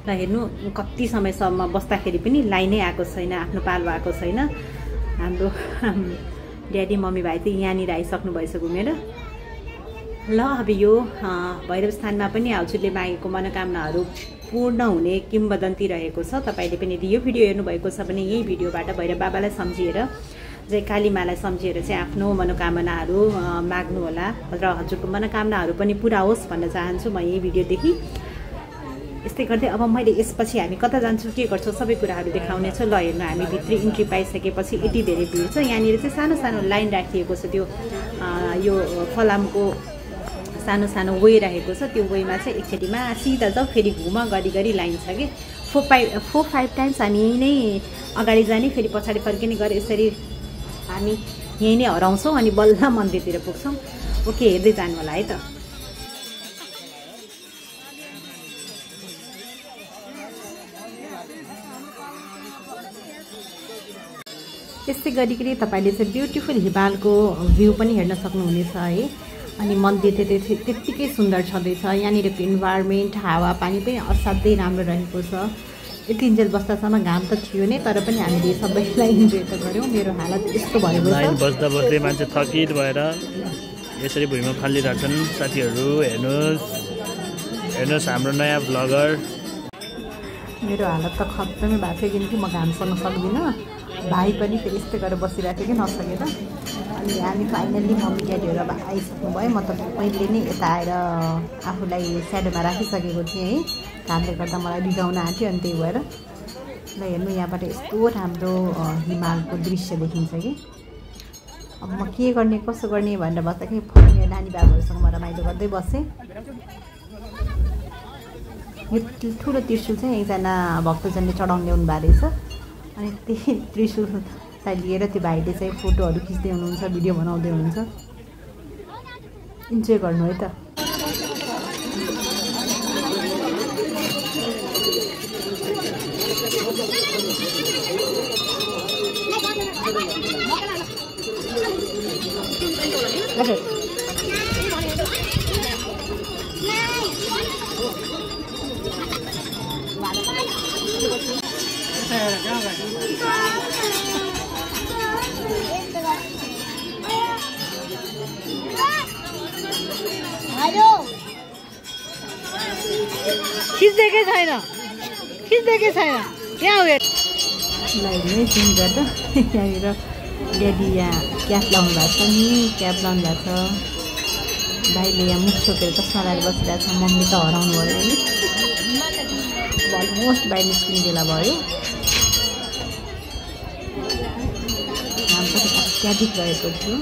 र हेर्नु कति समयसम्म बस्दाखेरि पनि लाइनै आएको छैन आफ्नो पालो आएको छैन हाम्रो ड्याडी मम्मी भाइ त यहाँनिर आइसक्नु भएछ घुमेर ल अब यो भैरवस्थानमा पनि हजुरले मागेको मनोकामनाहरू पूर्ण हुने किम्वदन्ती रहेको छ तपाईँले पनि यदि यो भिडियो हेर्नुभएको छ भने यही भिडियोबाट भैरव बाबालाई सम्झिएर जय कालीमालाई सम्झिएर चाहिँ आफ्नो मनोकामनाहरू माग्नु होला र हजुरको मनोकामनाहरू पनि पुरा होस् भन्न चाहन्छु म यही भिडियोदेखि यस्तै गर्दै अब मैले यसपछि हामी कता जान्छौँ के गर्छौँ सबै कुराहरू देखाउने छु ल हेर्नु हामी भित्री इन्ट्री पाइसकेपछि यति धेरै भिड छ यहाँनिर चाहिँ सानो सानो लाइन राखिएको छ त्यो यो फलामको सानो सानो वे रहेको छ त्यो वेमा चाहिँ एकचोटिमा सिधा जाऊ फेरि घुम गरी लाइन छ कि 4-5 टाइम्स हामी यहीँ नै अगाडि जाने फेरि पछाडि फर्किने गरे यसरी हामी यहीँ नै हराउँछौँ अनि बल्ल मन्दिरतिर पुग्छौँ ओके हेर्दै जानु होला है त त्यस्तै गरिकरी तपाईँले चाहिँ ब्युटिफुल हिमालको भ्यू पनि हेर्न सक्नुहुनेछ है अनि मन्दिर चाहिँ त्यत्तिकै सुन्दर छँदैछ यहाँनिरको इन्भाइरोमेन्ट हावापानी पनि असाध्यै राम्रो रहेको छ यतिन्जेल बस्दासम्म घाम त थियो नै तर पनि हामीले सबैलाई इन्जोय त गऱ्यौँ मेरो हालत यस्तो भएको छ लाइन बस्दा बस्दै मान्छे थकित भएर यसरी भुइँमा फालिरहेछन् साथीहरू हेर्नुहोस् हाम्रो नयाँ भ्लगर मेरो हालत त खत्तमै भएको थियो किनकि म घाम सर्न सक्दिनँ भाइ पनि फेरि यस्तै गरेर बसिरहेको थियो कि नसकेर अनि हामी फाइनल्ली मम्मी ड्याडीहरू अब आइसक्नु भयो म त पहिले नै यता आएर आफूलाई स्याडोमा राखिसकेको थिएँ है घामले गर्दा मलाई बिगाउन आँट्यो अनि त्यही भएर ल हेर्नु यहाँबाट यस्तो राम्रो हिमालको दृश्य देखिन्छ कि अब म के गर्ने कसो गर्ने भनेर बस्दाखेरि मेरो नानी बाबाहरूसँग म रमाइलो गर्दै बसेँ यो ठुलो त्रिशुल चाहिँ एकजना भक्तजनले चढाउनु ल्याउनु भएको रहेछ अनि त्यही त्रिशुललाई लिएर त्यो भाइले चाहिँ फोटोहरू खिच्दै हुनुहुन्छ भिडियो बनाउँदै हुनुहुन्छ इन्जोय गर्नु है त खिच्दैकै छैन यहाँ उयो लाइनमै सिङ गर्दा यहाँनिर ड्याडी यहाँ क्याप लाउनु भएको छ नि क्याप लाउनु भएको छ भाइले यहाँ मुख छोपेर चस्मा लगाएर बसिरहेको छ मम्मी त हराउनु भयो नि अलमोस्ट बाहिर निस्किने बेला भयो घाम पनि अत्याधिक रहेको थियो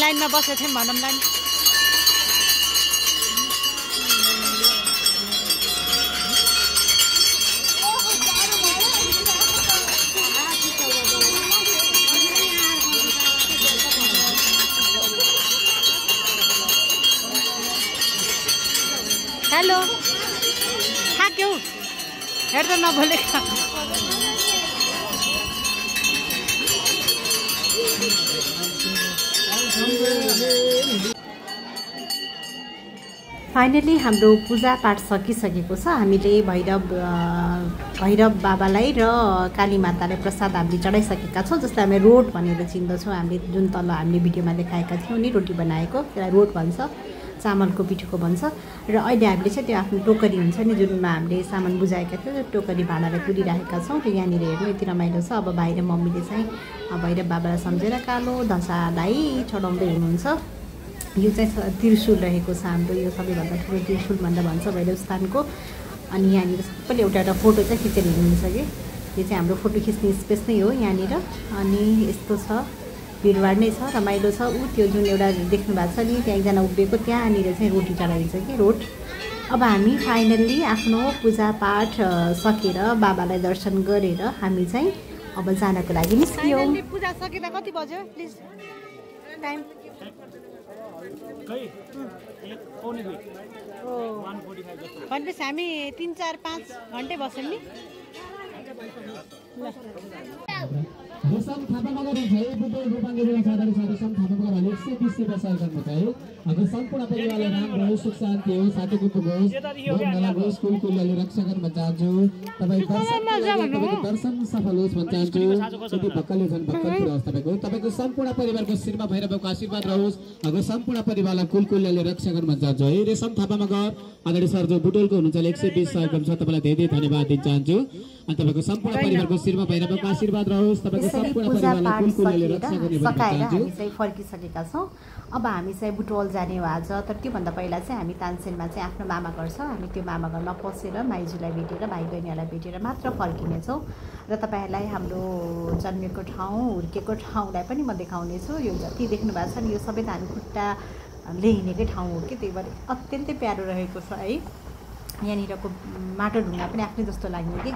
लाइनमा बसेको थियौँ भनौँला नि। हेलो थाक्यौ हेर्दा नबोलेको फाइनली हाम्रो पूजापाठ सकिसकेको छ। हामीले भैरव बाबालाई र काली मातालाई प्रसाद हामीले चढाइसकेका छौँ, जसलाई हामी रोट भनेर चिन्दछौँ। हामीले जुन तल हामीले भिडियोमा देखाएका थियौँ नि रोटी बनाएको, त्यसलाई रोट भन्छ, चामलको पिठोको भन्छ। र अहिले हामीले चाहिँ त्यो आफ्नो टोकरी हुन्छ नि जुनमा हामीले सामान बुझाएका थियौँ, त्यो टोकरी भाँडालाई तुलिराखेका छौँ। त्यो यहाँनिर हेर्नु यति रमाइलो छ। अब भाइ र मम्मीले चाहिँ भैरव बाबालाई सम्झेर कालो धसालाई चढाउँदै हुनुहुन्छ। यो चाहिँ त्रिशूल रहेको छ हाम्रो, यो सबैभन्दा ठुलो त्रिशूल भनेर भन्छ भैरव स्थानको। अनि यहाँनिर सबैले एउटा एउटा फोटो चाहिँ खिचेर हिँड्नुहुन्छ कि यो चाहिँ हाम्रो फोटो खिच्ने स्पेस नै हो यहाँनिर। अनि यस्तो छ, भिडभाड नै छ, रमाइलो छ। त्यो जुन एउटा देख्नु भएको छ नि त्यहाँ एकजना उभिएको, त्यहाँनिर चाहिँ रोटी चढाइन्छ कि रोट। अब हामी फाइनल्ली आफ्नो पूजापाठ सकेर बाबालाई दर्शन गरेर हामी चाहिँ अब जानको लागि निस्कियौँ। पूजा सकिँदा कति बज्यो प्लिज टाइम? भनेपछि हामी 3, 4, 5 घन्टे बस्यौँ नि। रेशम थापा मगर है बुटोल रूपाङ्गी बेला साधारण रेशम थापा मगर 120 सेवा सहकर्मी है। अगर सम्पूर्ण परिवारलाई राम्रो होस्, सुख शान्ति होस्, साथीको होस्, भोगनला होस्, कुलकुलले रक्षा गर्न भन्न चाहन्छु। तपाईँ दर्शन सफल होस् भन्न चाहन्छु। यदि भक्कले झन् भक्कल होस् तपाईँको सम्पूर्ण परिवारको शिरमा भैरवको आशीर्वाद रहोस्। अगर सम्पूर्ण परिवारलाई कुलकुलले रक्षा गर्न भन्न चाहन्छु है। रेशम थापा मगर आदरणीय सर जो बुटोलको हुनुहुन्छ 120 सहकर्मी छ, तपाईँलाई धेरै धेरै धन्यवाद दिन चाहन्छु। अनि तपाईँको सम्पूर्ण परिवारको शिरमा भैरवको आशीर्वाद रहोस्। तपाईँको सम्पूर्ण परिवारलाई कुलकुलले रक्षा गर्ने भन्न चाहन्छु। हामी चाहिँ फर्किसकेका छौँ। अब हामी चाहिँ बुटवल जाने हो आज। तर त्योभन्दा पहिला चाहिँ हामी तानसेनमा चाहिँ आफ्नो मामा घर छ, हामी त्यो मामा घरमा पसेर माइजूलाई भेटेर भाइ बहिनीहरूलाई भेटेर मात्र फर्किनेछौँ। र तपाईँहरूलाई हाम्रो जन्मेको ठाउँ हुर्केको ठाउँलाई पनि म देखाउनेछु। यो जति देख्नु भएको छ नि यो सबै त हामी खुट्टाले हिँडेकै ठाउँ हो कि, त्यही भएर अत्यन्तै प्यारो रहेको छ है। यहाँनिरको माटो ढुङ्गा पनि आफ्नै जस्तो लाग्ने कि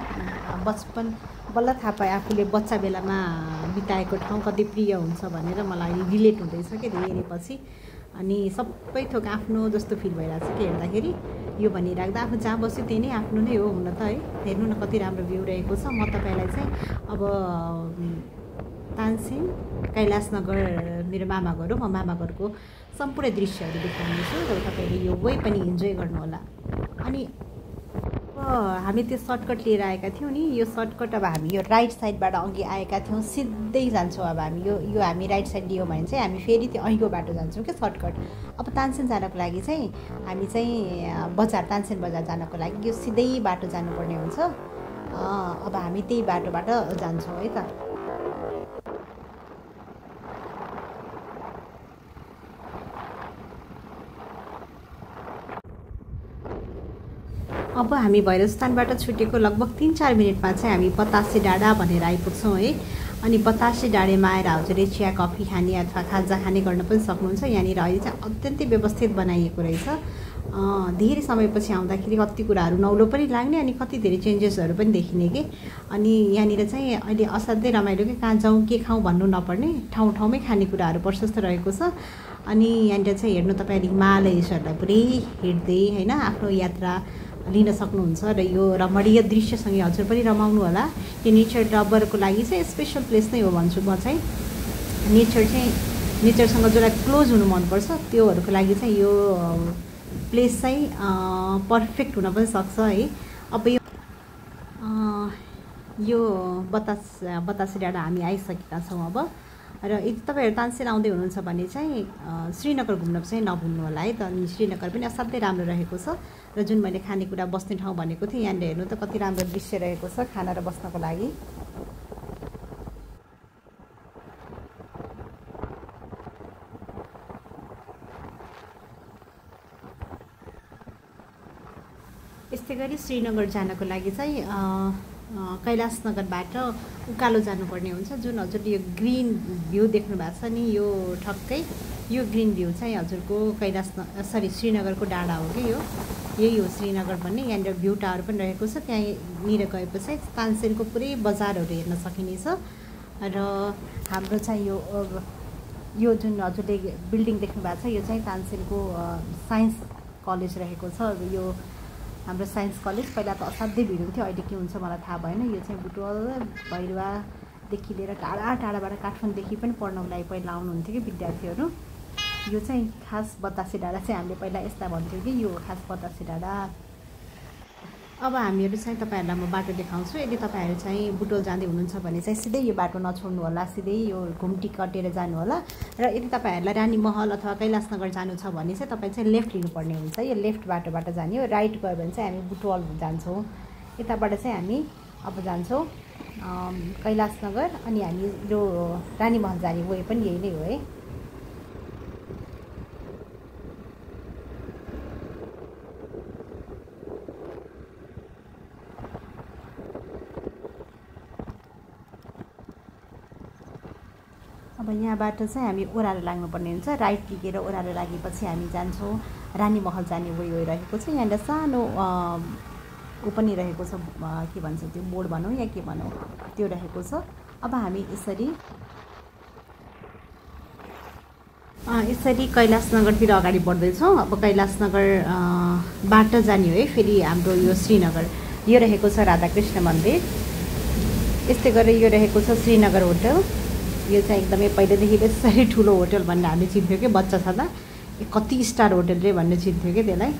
बचपन बल्ल थाहा पाएँ आफूले बच्चा बेलामा बिताएको ठाउँ कति प्रिय हुन्छ भनेर मलाई रिलेट हुँदैछ कि हेरेपछि। अनि सबै थोक आफ्नो जस्तो फिल भइरहेको छ कि हेर्दाखेरि। यो भनिराख्दा आफू जहाँ बस्यो त्यही नै आफ्नो नै हो हुन त है। हेर्नु न कति राम्रो भ्यू रहेको छ। म तपाईँलाई चाहिँ अब तानसेन कैलाशनगर मेरो मामा घर हो, म मामा घरको सम्पूर्ण दृश्यहरू देखाउनेछु र तपाईँले यो वे पनि इन्जोय गर्नुहोला। अनि हामी त्यो सर्टकट लिएर आएका थियौँ नि, यो सर्टकट अब हामी यो राइट साइडबाट अघि आएका थियौँ, सिधै जान्छौँ। अब हामी यो हामी राइट साइड लियौँ भने चाहिँ हामी फेरि त्यो अहिको बाटो जान्छौँ क्या सर्टकट। अब तानसेन जानको लागि चाहिँ हामी चाहिँ बजार तानसेन बजार जानको लागि यो सिधै बाटो जानुपर्ने हुन्छ। अब हामी त्यही बाटोबाट जान्छौँ है त। अब हामी भैरवस्थानबाट छुटेको लगभग 3-4 मिनटमा चाहिँ हामी बतासे डाँडा भनेर आइपुग्छौँ है। अनि बतासे डाँडामा आएर हजुरले चिया कफी खाने अथवा खाजा खाने गर्न पनि सक्नुहुन्छ। यहाँनिर अहिले चाहिँ अत्यन्तै व्यवस्थित बनाइएको रहेछ। धेरै समयपछि आउँदाखेरि कति कुराहरू नौलो पनि लाग्ने अनि कति धेरै चेन्जेसहरू पनि देखिने कि। अनि यहाँनिर चाहिँ अहिले असाध्यै रमाइलो कि कहाँ जाउँ के खाउँ भन्नु नपर्ने ठाउँ ठाउँमै खानेकुराहरू प्रशस्त रहेको छ। अनि यहाँनिर चाहिँ हेर्नु तपाईँले हिमालयहरूलाई पुरै हिँड्दै होइन आफ्नो यात्रा लिन सक्नुहुन्छ। र यो रमणीय दृश्यसँगै हजुर पनि रमाउनु होला। यो नेचर लभरको लागि चाहिँ स्पेसल प्लेस नै हो भन्छु म चाहिँ। नेचरसँग जसलाई क्लोज हुनु मनपर्छ त्योहरूको लागि चाहिँ यो प्लेस चाहिँ पर्फेक्ट हुन पनि सक्छ है। अब यो बतासे डाँडा हामी आइसकेका छौँ अब। र यदि तपाईँहरू तानसेन आउँदै हुनुहुन्छ भने चाहिँ श्रीनगर घुम्न चाहिँ नभुल्नु होला है त। अनि श्रीनगर पनि असाध्यै राम्रो रहेको छ। र जुन मैले खानेकुरा बस्ने ठाउँ भनेको थिएँ यहाँनिर हेर्नु त कति राम्रो दृश्य रहेको छ खाना र बस्नको लागि। यस्तै गरी श्रीनगर जानको लागि चाहिँ कैलाशनगरबाट उकालो जानुपर्ने हुन्छ। जुन हजुरले यो ग्रिन भ्यू देख्नु भएको छ नि, यो ठक्कै यो ग्रिन भ्यू चाहिँ हजुरको श्रीनगरको डाँडा हो कि यही हो श्रीनगर भन्ने। यहाँनिर भ्यू टावर पनि रहेको छ। त्यहाँनिर गएपछि तानसेनको पुरै बजारहरू हेर्न सकिनेछ। र हाम्रो चाहिँ यो जुन हजुरले बिल्डिङ देख्नु भएको छ, यो चाहिँ तानसेनको साइन्स कलेज रहेको छ। यो हाम्रो साइन्स कलेज पहिला त असाध्यै भिड हुन्थ्यो, अहिले के हुन्छ मलाई थाहा भएन। यो चाहिँ बुटवल भैरवादेखि लिएर टाढा टाढाबाट काठमाडौँदेखि पनि पढ्नको लागि पहिला आउनुहुन्थ्यो कि विद्यार्थीहरू। यो चाहिँ खास बतासे डाँडा चाहिँ हामीले पहिला यस्ता भन्थ्यौँ कि यो खास बतासे डाँडा। अब हामीहरू चाहिँ तपाईँहरूलाई म बाटो देखाउँछु। यदि तपाईँहरू चाहिँ बुटवल जाँदै हुनुहुन्छ भने चाहिँ सिधै यो बाटो नछोड्नु होला, सिधै यो घुम्टी कटेर जानु होला। र यदि तपाईँहरूलाई रानी महल अथवा कैलाशनगर जानु छ भने चाहिँ तपाईँ चाहिँ लेफ्ट लिनुपर्ने हुन्छ। यो लेफ्ट बाटोबाट जाने हो। राइट गयो भने चाहिँ हामी बुटवल जान्छौँ। यताबाट चाहिँ हामी अब जान्छौँ कैलाशनगर, अनि हामी जो रानी महल जाने वे पनि यही नै हो है। अब यहाँबाट चाहिँ हामी ओह्रालो लाग्नुपर्ने हुन्छ। राइट लिएर ओह्रालो लागेपछि हामी जान्छौँ रानी महल जाने वे रहेको छ। यहाँनिर सानो ऊ पनि रहेको छ, के भन्छ त्यो बोर्ड भनौँ या के भनौँ, त्यो रहेको छ। अब हामी यसरी कैलाशनगरतिर अगाडि बढ्दैछौँ। अब कैलाशनगरबाट जाने हो है फेरि हाम्रो यो श्रीनगर। यो रहेको छ राधाकृष्ण मन्दिर। यस्तै गरेर यो रहेको छ श्रीनगर होटल। यो चाहिँ एकदमै पहिलेदेखि यसरी ठुलो होटल भन्ने हामी चिन्थ्यौँ कि बच्चा छँदा, कति स्टार होटल रे भन्ने चिन्थ्यौँ कि त्यसलाई।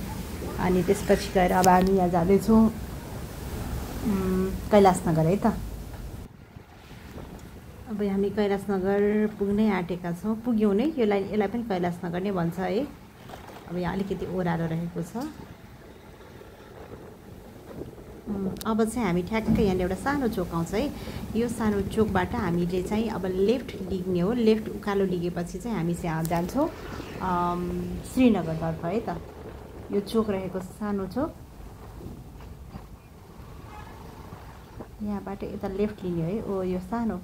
अनि त्यसपछि गएर अब हामी यहाँ जाँदैछौँ कैलाशनगर है त। अब हामी कैलाशनगर पुग्नै आँटेका छौँ, पुग्यौँ नै। यसलाई पनि कैलाशनगर नै भन्छ है। अब यहाँ अलिकति ओह्रालो रहेको छ। अब चाहिँ हामी ठ्याक्कै यहाँनिर एउटा सानो चोक आउँछ है। यो सानो चोकबाट हामीले चाहिँ अब लेफ्ट लिग्ने हो। लेफ्ट उकालो लिगेपछि चाहिँ हामी जान्छौँ श्रीनगरतर्फ है त। यो चोक रहेको सानो चोक, यहाँबाट यता लेफ्ट लिने है। यो सानो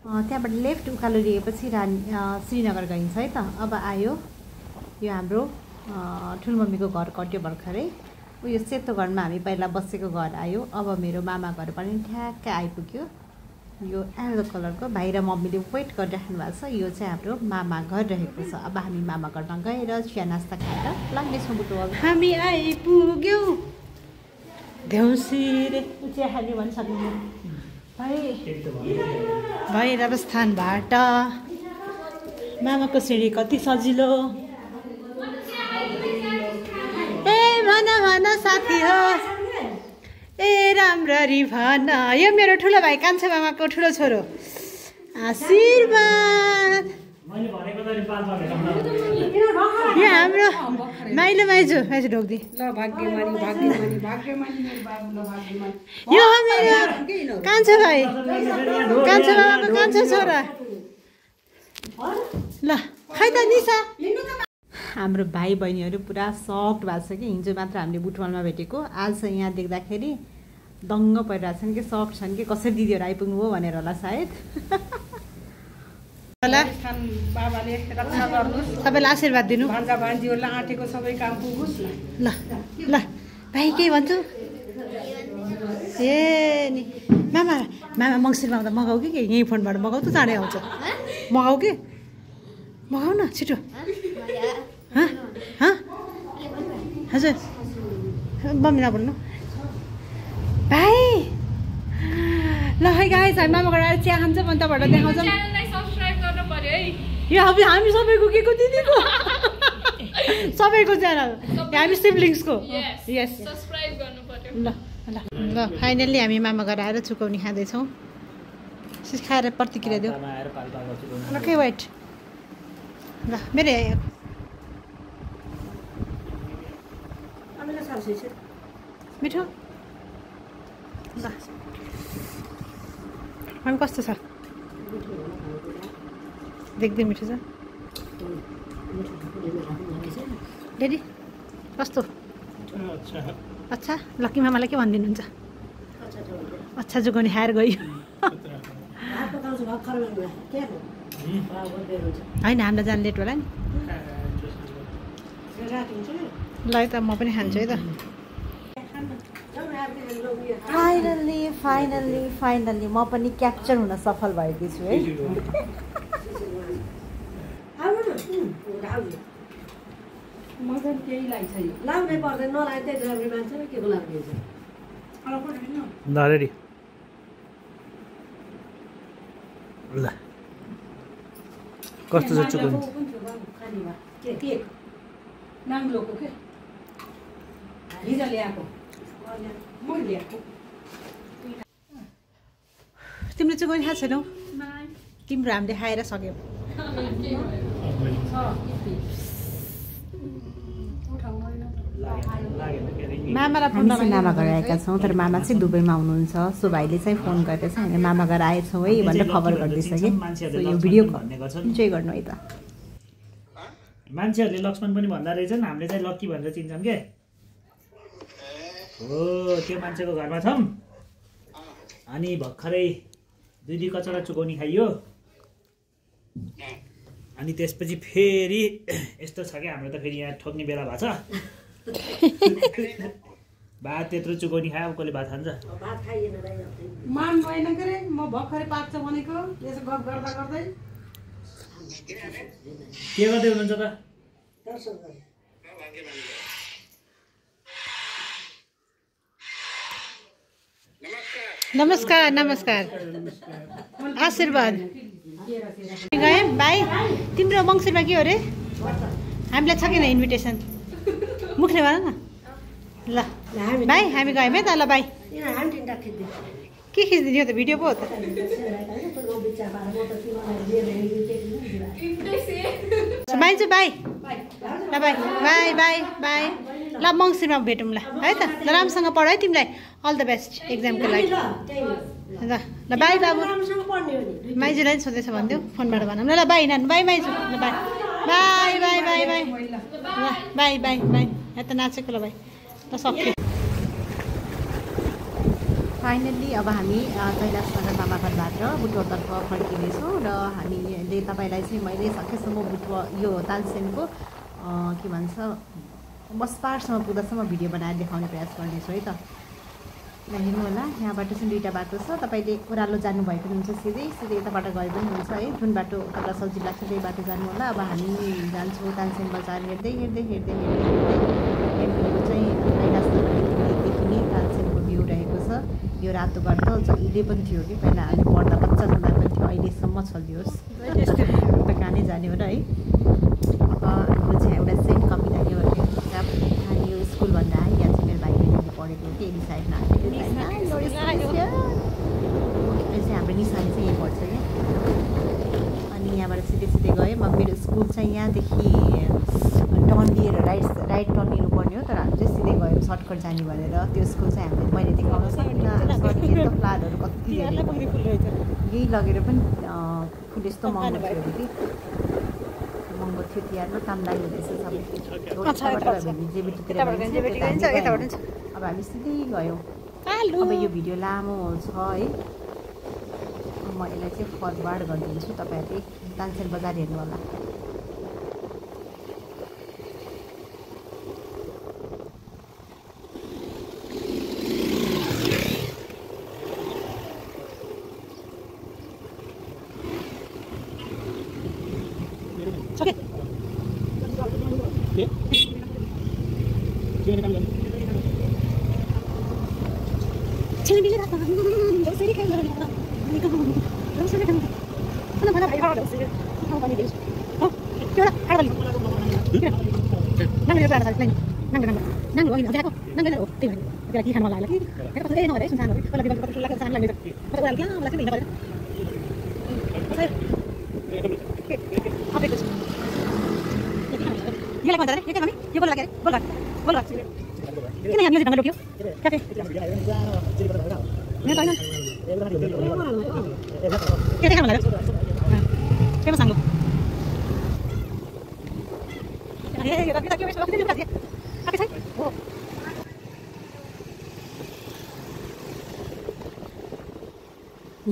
त्यहाँबाट लेफ्ट उकालो लिएपछि श्रीनगर गइन्छ है त। अब आयो यो हाम्रो ठुलमम्मीको घर कट्यो भर्खरै। यो सेतो घरमा हामी पहिला बसेको घर आयो। अब मेरो मामा घर पनि ठ्याक्कै आइपुग्यो। यो एल्लो कलरको भाइ र मम्मीले वेट गरिराख्नु भएको छ। यो चाहिँ हाम्रो मामा घर रहेको छ। अब हामी मामा घरमा गएर चिया नास्ता खाएर लाग्नेछौँ बुटवल। हामी आइपुग्यौँ देउसिरे। चिया खाने भन्छ भैरव स्थानबाट मामाको सिँढी कति सजिलो। भन साथी हो ए राम्ररी भन। यो मेरो ठुलो भाइ कान्छो मामाको ठुलो छोरो आशीर्वाद। यो हाम्रो माइलो माइजू ढोक्दी। यो हो मेरो कान्छो भाइ, कान्छो मामाको कान्छो छोरा। ल खै त निशा। हाम्रो भाइ बहिनीहरू पुरा सक्ड भएको छ कि हिजो मात्र हामीले बुटवलमा भेटेको, आज चाहिँ यहाँ देख्दाखेरि दङ्ग परिरहेको छन् कि सक्ड छन् कि कसरी दिदीहरू आइपुग्नु हो भनेर होला सायद। बाबाले रक्षा गर्नुहोस्, सबैलाई आशीर्वाद दिनु। भान्जा भान्जीहरूलाई आँटेको सबै काम पुगोस् न। ल ल भाइ केही भन्छु ए नि मामा मङ्सिरमा आउँदा मगाऊ कि यहीँ फोनबाट मगाऊ त चाँडै आउँछ। मगाऊ कि मगाऊ न छिटो। हजुर मम्मी नबोल्नु भाइ। ल है गाइस हामी मामाको आएर चिया खान्छ भने तपाईँहरूलाई देखाउँछौँ। यो अब हामी सबैको के को दिदीको सबैको च्यानल हामी सिब्लिङ्सको। यस ल ल ल फाइनल्ली हामी मामा घर आएर चुकौनी खाँदैछौँ। खाएर प्रतिक्रिया देऊ। ओके वेट ल मेरो मिठो ल अनि कस्तो छ देख्दै मिठो छ डेडी कस्तो अच्छा लक्की मामालाई के भनिदिनुहुन्छ अच्छा जुगाउने खाएर गयो भात पकाउँछु भर्खर गर्नु के हो होइन हामीलाई जानु लेट होला नि रात हुन्छ नि ल है त म पनि खान्छु है त फाइनल्ली म पनि क्याप्चर हुन सफल भएकी छु है मजाले केही लाग्छ लाउनै पर्दैन नलागे त्यही ड्राइभर मान्छे के को लाग्ने ल रेडी ल कस्तो छ चुकुन नाङ्लोको के हिजो ल्याएको म ल्याएको तिम्रो चुकुन खाएको छैनौ तिम्रो हामीले खाएर सक्यौ मामालाई फोन मामा घर आएका छौँ तर मामा चाहिँ दुबईमा हुनुहुन्छ सो भाइले चाहिँ फोन गरेर चाहिँ हामी मामा घर आएछौँ है भनेर खबर गर्दैछ कि यो भिडियो इन्जोय गर्नु है त मान्छेहरूले लक्ष्मण पनि भन्दा रहेछन् हामीले चाहिँ लक्की भनेर चिन्छौँ के हो त्यो मान्छेको घरमा छौँ अनि भर्खरै 2 कचौरा चुकाउने खाइयो अनि त्यसपछि फेरि यस्तो छ कि हाम्रो त फेरि यहाँ ठोक्ने बेला भएको छ भात त्यत्रो चुकाउने खायो कसले भात खान्छ भात खाइएन मान भएन के रे म भर्खरै पाक्छ भनेको यसो गफ गर्दा गर्दै के गर्दै हुनुहुन्छ त नमस्कार नमस्कार आशीर्वाद गए भाइ तिम्रो मङ्सिरमा के हो रे हामीलाई छ किन इन्भिटेसन मुखले भन न ल भाइ हामी गयौँ है त ल भाइ के खिचिदिने हो त भिडियो पो हो त भाइ चाहिँ भाइ ल भाइ बाई बाई बाई ल मङ्सिरमा भेटौँ ल है त ल राम्रोसँग पढ है तिमीलाई अल द बेस्ट एक्जामको लागि ल ल बाई बाबु माइजूलाई पनि सोध्दैछ भनिदेऊ फोनबाट भनौँ ल बाई नानु बाई माइजू ल by by by by by ल बाई बाई बाई यहाँ त नाचेको ल भाइ ल सक्यो फाइनल्ली अब हामी कैलाशनगर मामाघरबाट बुटवलतर्फ फर्किनेछौँ र हामीले तपाईँलाई चाहिँ मैले सकेसम्म यो तानसेनको के भन्छ बसपारसम्म पुग्दासम्म भिडियो बनाएर देखाउने प्रयास गर्नेछु है त हेर्नु होला यहाँबाट चाहिँ 2टा बाटो छ तपाईँले ओह्रालो जानुभएको हुन्छ सिधै यताबाट गए पनि हुन्छ है जुन बाटो तपाईँलाई सजिलो लाग्छ त्यही बाटो जानु होला अब हामी जान्छौँ तानसेन बजार हेर्दै हेर्नुको चाहिँ कैलाशनगरदेखि नै तानसेनको भ्यू रहेको छ यो रातो बाटो जहिले पनि थियो कि पहिला हामी पढ्दा बच्चा हुँदा पनि थियो अहिलेसम्म चलियोस् त कहाँ जाने हो र है अब हाम्रो चाहिँ एउटा सेन्ट कपिला यो स्कुलभन्दा है यहाँ चाहिँ मेरो भाइ बहिनीले पढेको हो कि यही साइडमा चाहिँ हाम्रो निशानी चाहिँ यहीँ पर्छ क्या अनि यहाँबाट सिधै गयो मेरो स्कुल चाहिँ यहाँदेखि टर्न लिएर राइट टर्न लिनुपर्ने हो तर हामी चाहिँ सिधै गयौँ सर्टकट जाने भनेर त्यो स्कुल चाहिँ हामीले मैले देखाउन सकिनँ फ्लावरहरू कति यही लगेर पनि फुल यस्तो महँगो थियो अरे कि महँगो थियो तिहारमा काम लाग्नुहुँदैछ सबै अब हामी सिधै गयौँ अब यो भिडियो लामो छ है म यसलाई चाहिँ फरवार्ड गरिदिन्छु तपाईँहरूले तानसेन बजार हेर्नु होला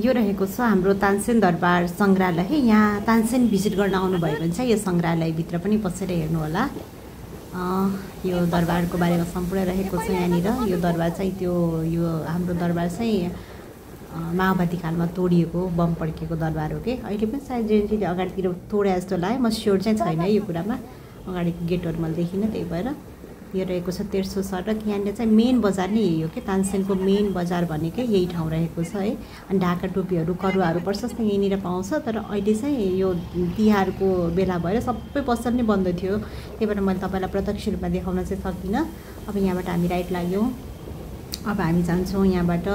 यो रहेको छ हाम्रो तानसेन दरबार सङ्ग्रहालय। यहाँ तानसेन भिजिट गर्न आउनुभयो भने चाहिँ यो सङ्ग्रहालयभित्र पनि पसेर हेर्नु होला। यो दरबारको बारेमा सम्पूर्ण रहेको छ यहाँनिर। यो दरबार चाहिँ यो हाम्रो दरबार चाहिँ माओवादी कालमा तोडिएको बम पड्केको दरबार हो कि अहिले पनि सायद जेएनजीले अगाडितिर तोडे जस्तो लाग्यो। म स्योर चाहिँ छैन यो कुरामा, अगाडिको गेटहरू मैले देखिनँ। त्यही भएर यो रहेको छ तेर्सो सडक। यहाँनिर चाहिँ मेन बजार नै यही हो कि तानसेनको मेन बजार भनेकै यही ठाउँ रहेको छ है। अनि ढाका टोपीहरू करुवाहरू प्रशस्त यहीँनिर पाउँछ। तर अहिले चाहिँ यो तिहारको बेला भएर सबै पसल नै बन्द थियो। त्यही भएर मैले तपाईँलाई प्रत्यक्ष रूपमा देखाउन चाहिँ सकिनँ। अब यहाँबाट हामी राइट लाग्यौँ। अब हामी जान्छौँ यहाँबाट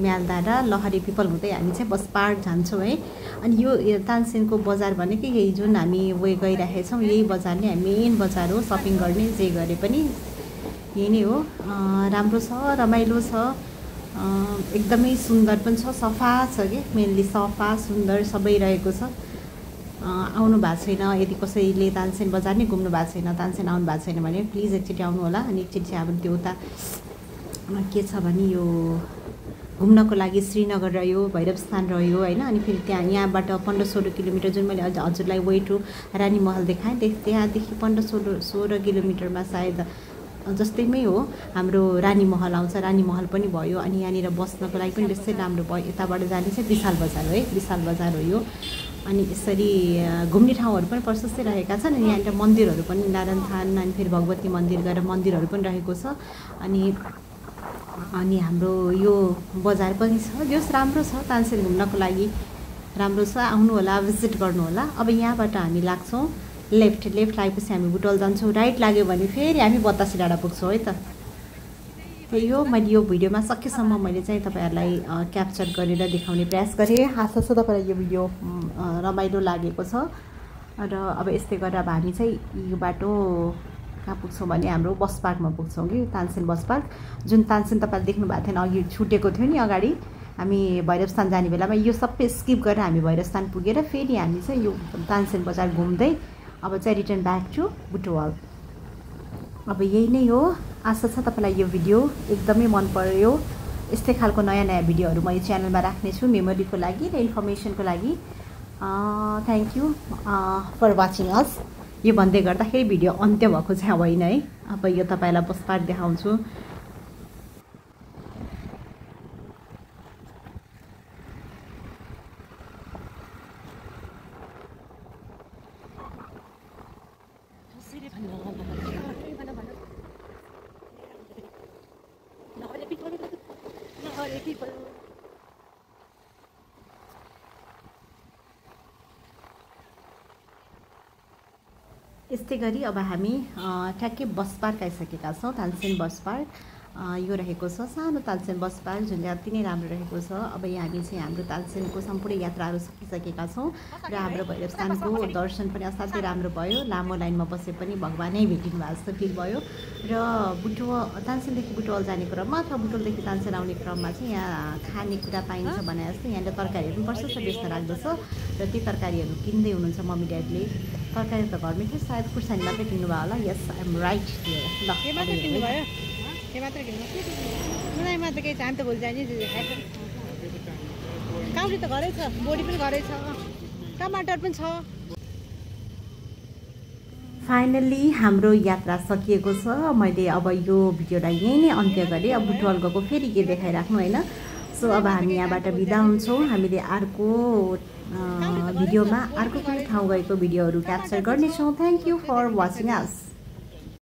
म्यालदा र लहरी पिपल हुँदै हामी चाहिँ बस पार्क जान्छौँ है। अनि यो तानसेनको बजार भनेकै यही जुन हामी गइरहेछौँ यही बजार नै मेन बजार हो। सपिङ गर्ने जे गरे पनि यही नै हो। राम्रो छ, रमाइलो छ, एकदमै सुन्दर पनि छ, सफा छ कि मेनली सफा सुन्दर सबै रहेको छ। आउनु भएको छैन, यदि कसैले तानसेन बजार नै घुम्नु भएको छैन, तानसेन आउनु भएको छैन भने प्लिज एकचोटि आउनु होला। अनि एकचोटि चाहिँ अब त्यो उता के छ भने यो घुम्नको लागि श्रीनगर रह्यो, भैरवस्थान रह्यो होइन। अनि फेरि यहाँबाट 15-16 किलोमिटर जुन मैले हजुरलाई वे टु रानी महल देखाएँ, त्यहाँदेखि 15-16 किलोमिटरमा सायद जस्तैमै हो हाम्रो रानी महल आउँछ। रानी महल पनि भयो। अनि यहाँनिर बस्नको लागि पनि बेसै राम्रो भयो। यताबाट जाने चाहिँ विशाल बजार हो है, विशाल बजार हो यो। अनि यसरी घुम्ने ठाउँहरू पनि प्रशस्तै रहेका छन्। अनि यहाँनिर मन्दिरहरू पनि नारायण थान अनि फेरि भगवती मन्दिर गएर मन्दिरहरू पनि रहेको छ। अनि हाम्रो यो बजार पनि छ, जस राम्रो छ तानसेन घुम्नको लागि राम्रो छ। आउनु होला, भिजिट गर्नु होला। अब यहाँबाट हामी लाग्छौँ लेफ्ट लागेपछि हामी बुटवल जान्छौँ। राइट लाग्यो भने फेरि हामी बतासे डाँडा पुग्छौँ है त। त्यही हो, मैले यो भिडियोमा सकेसम्म मैले चाहिँ तपाईँहरूलाई क्याप्चर गरेर देखाउने प्रयास गरेँ। आशा छ तपाईँलाई यो भिडियो रमाइलो लागेको छ। र अब यस्तै गरेर अब हामी चाहिँ यो बाटो कहाँ पुग्छौँ भने हाम्रो बस पार्कमा पुग्छौँ कि तानसेन बस पार्क। जुन तानसेन तपाईँले देख्नु भएको थिएन अघि छुटेको थियो नि अगाडि, हामी भैरवस्थान जाने बेलामा यो सबै स्किप गरेर हामी भैरवस्थान पुगेर फेरि हामी चाहिँ यो तानसेन बजार घुम्दै अब चाहिँ रिटर्न ब्याक टु बुटवल। अब यही नै हो। आशा छ तपाईँलाई यो भिडियो एकदमै मन पर्यो। यस्तै खालको नयाँ भिडियोहरू म यो च्यानलमा राख्नेछु मेमोरीको लागि र इन्फर्मेसनको लागि। Thank you for watching us. यो भन्दै गर्दाखेरि भिडियो अन्त्य भएको चाहिँ होइन है। अब यो तपाईँलाई बस पार्क देखाउँछु। यस्तै गरी अब हामी ठ्याक्कै बस पार्क आइसकेका छौँ। तानसेन बस पार्क यो रहेको छ सानो तानसेन बस पार्क जुन चाहिँ अति नै राम्रो रहेको छ। अब यहाँ हामी चाहिँ हाम्रो तानसेनको सम्पूर्ण यात्राहरू सकिसकेका छौँ र हाम्रो भैरवस्थानको दर्शन पनि असाध्यै राम्रो भयो। लामो लाइनमा बसे पनि भगवानै भेटिनु भएको जस्तो फिल भयो। र तानसेनदेखि बुटवल जाने क्रममा अथवा बुटवलदेखि तानसेन आउने क्रममा चाहिँ यहाँ खानेकुरा पाइन्छ भने जस्तो यहाँले तरकारीहरू पनि प्रशस्त बेच्न राख्दछ र ती तरकारीहरू किन्दै हुनुहुन्छ मम्मी ड्याडीले। तरकारी त घरमै थियो, सायद खुर्सानी मात्रै किन्नुभयो होला। यस आइ एम राइट। ल मात्रै किन्नुभयो, के मात्रै किन्नु मलाई मात्रै केही चाहन्छ भोलि जाने काउरी त घरै छ, बोडी पनि घरै छ, टमाटर पनि छ। फाइनल्ली हाम्रो यात्रा सकिएको छ। मैले अब यो भिडियोलाई यहीँ नै अन्त्य गरेँ। अब बुटवल गएको फेरि के देखाइराख्नु होइन। सो अब हामी यहाँबाट बिदा हुन्छौँ। हामीले अर्को भिडियोमा अर्को कुनै ठाउँ गएको भिडियोहरू क्याप्चर गर्नेछौँ। Thank you for watching us.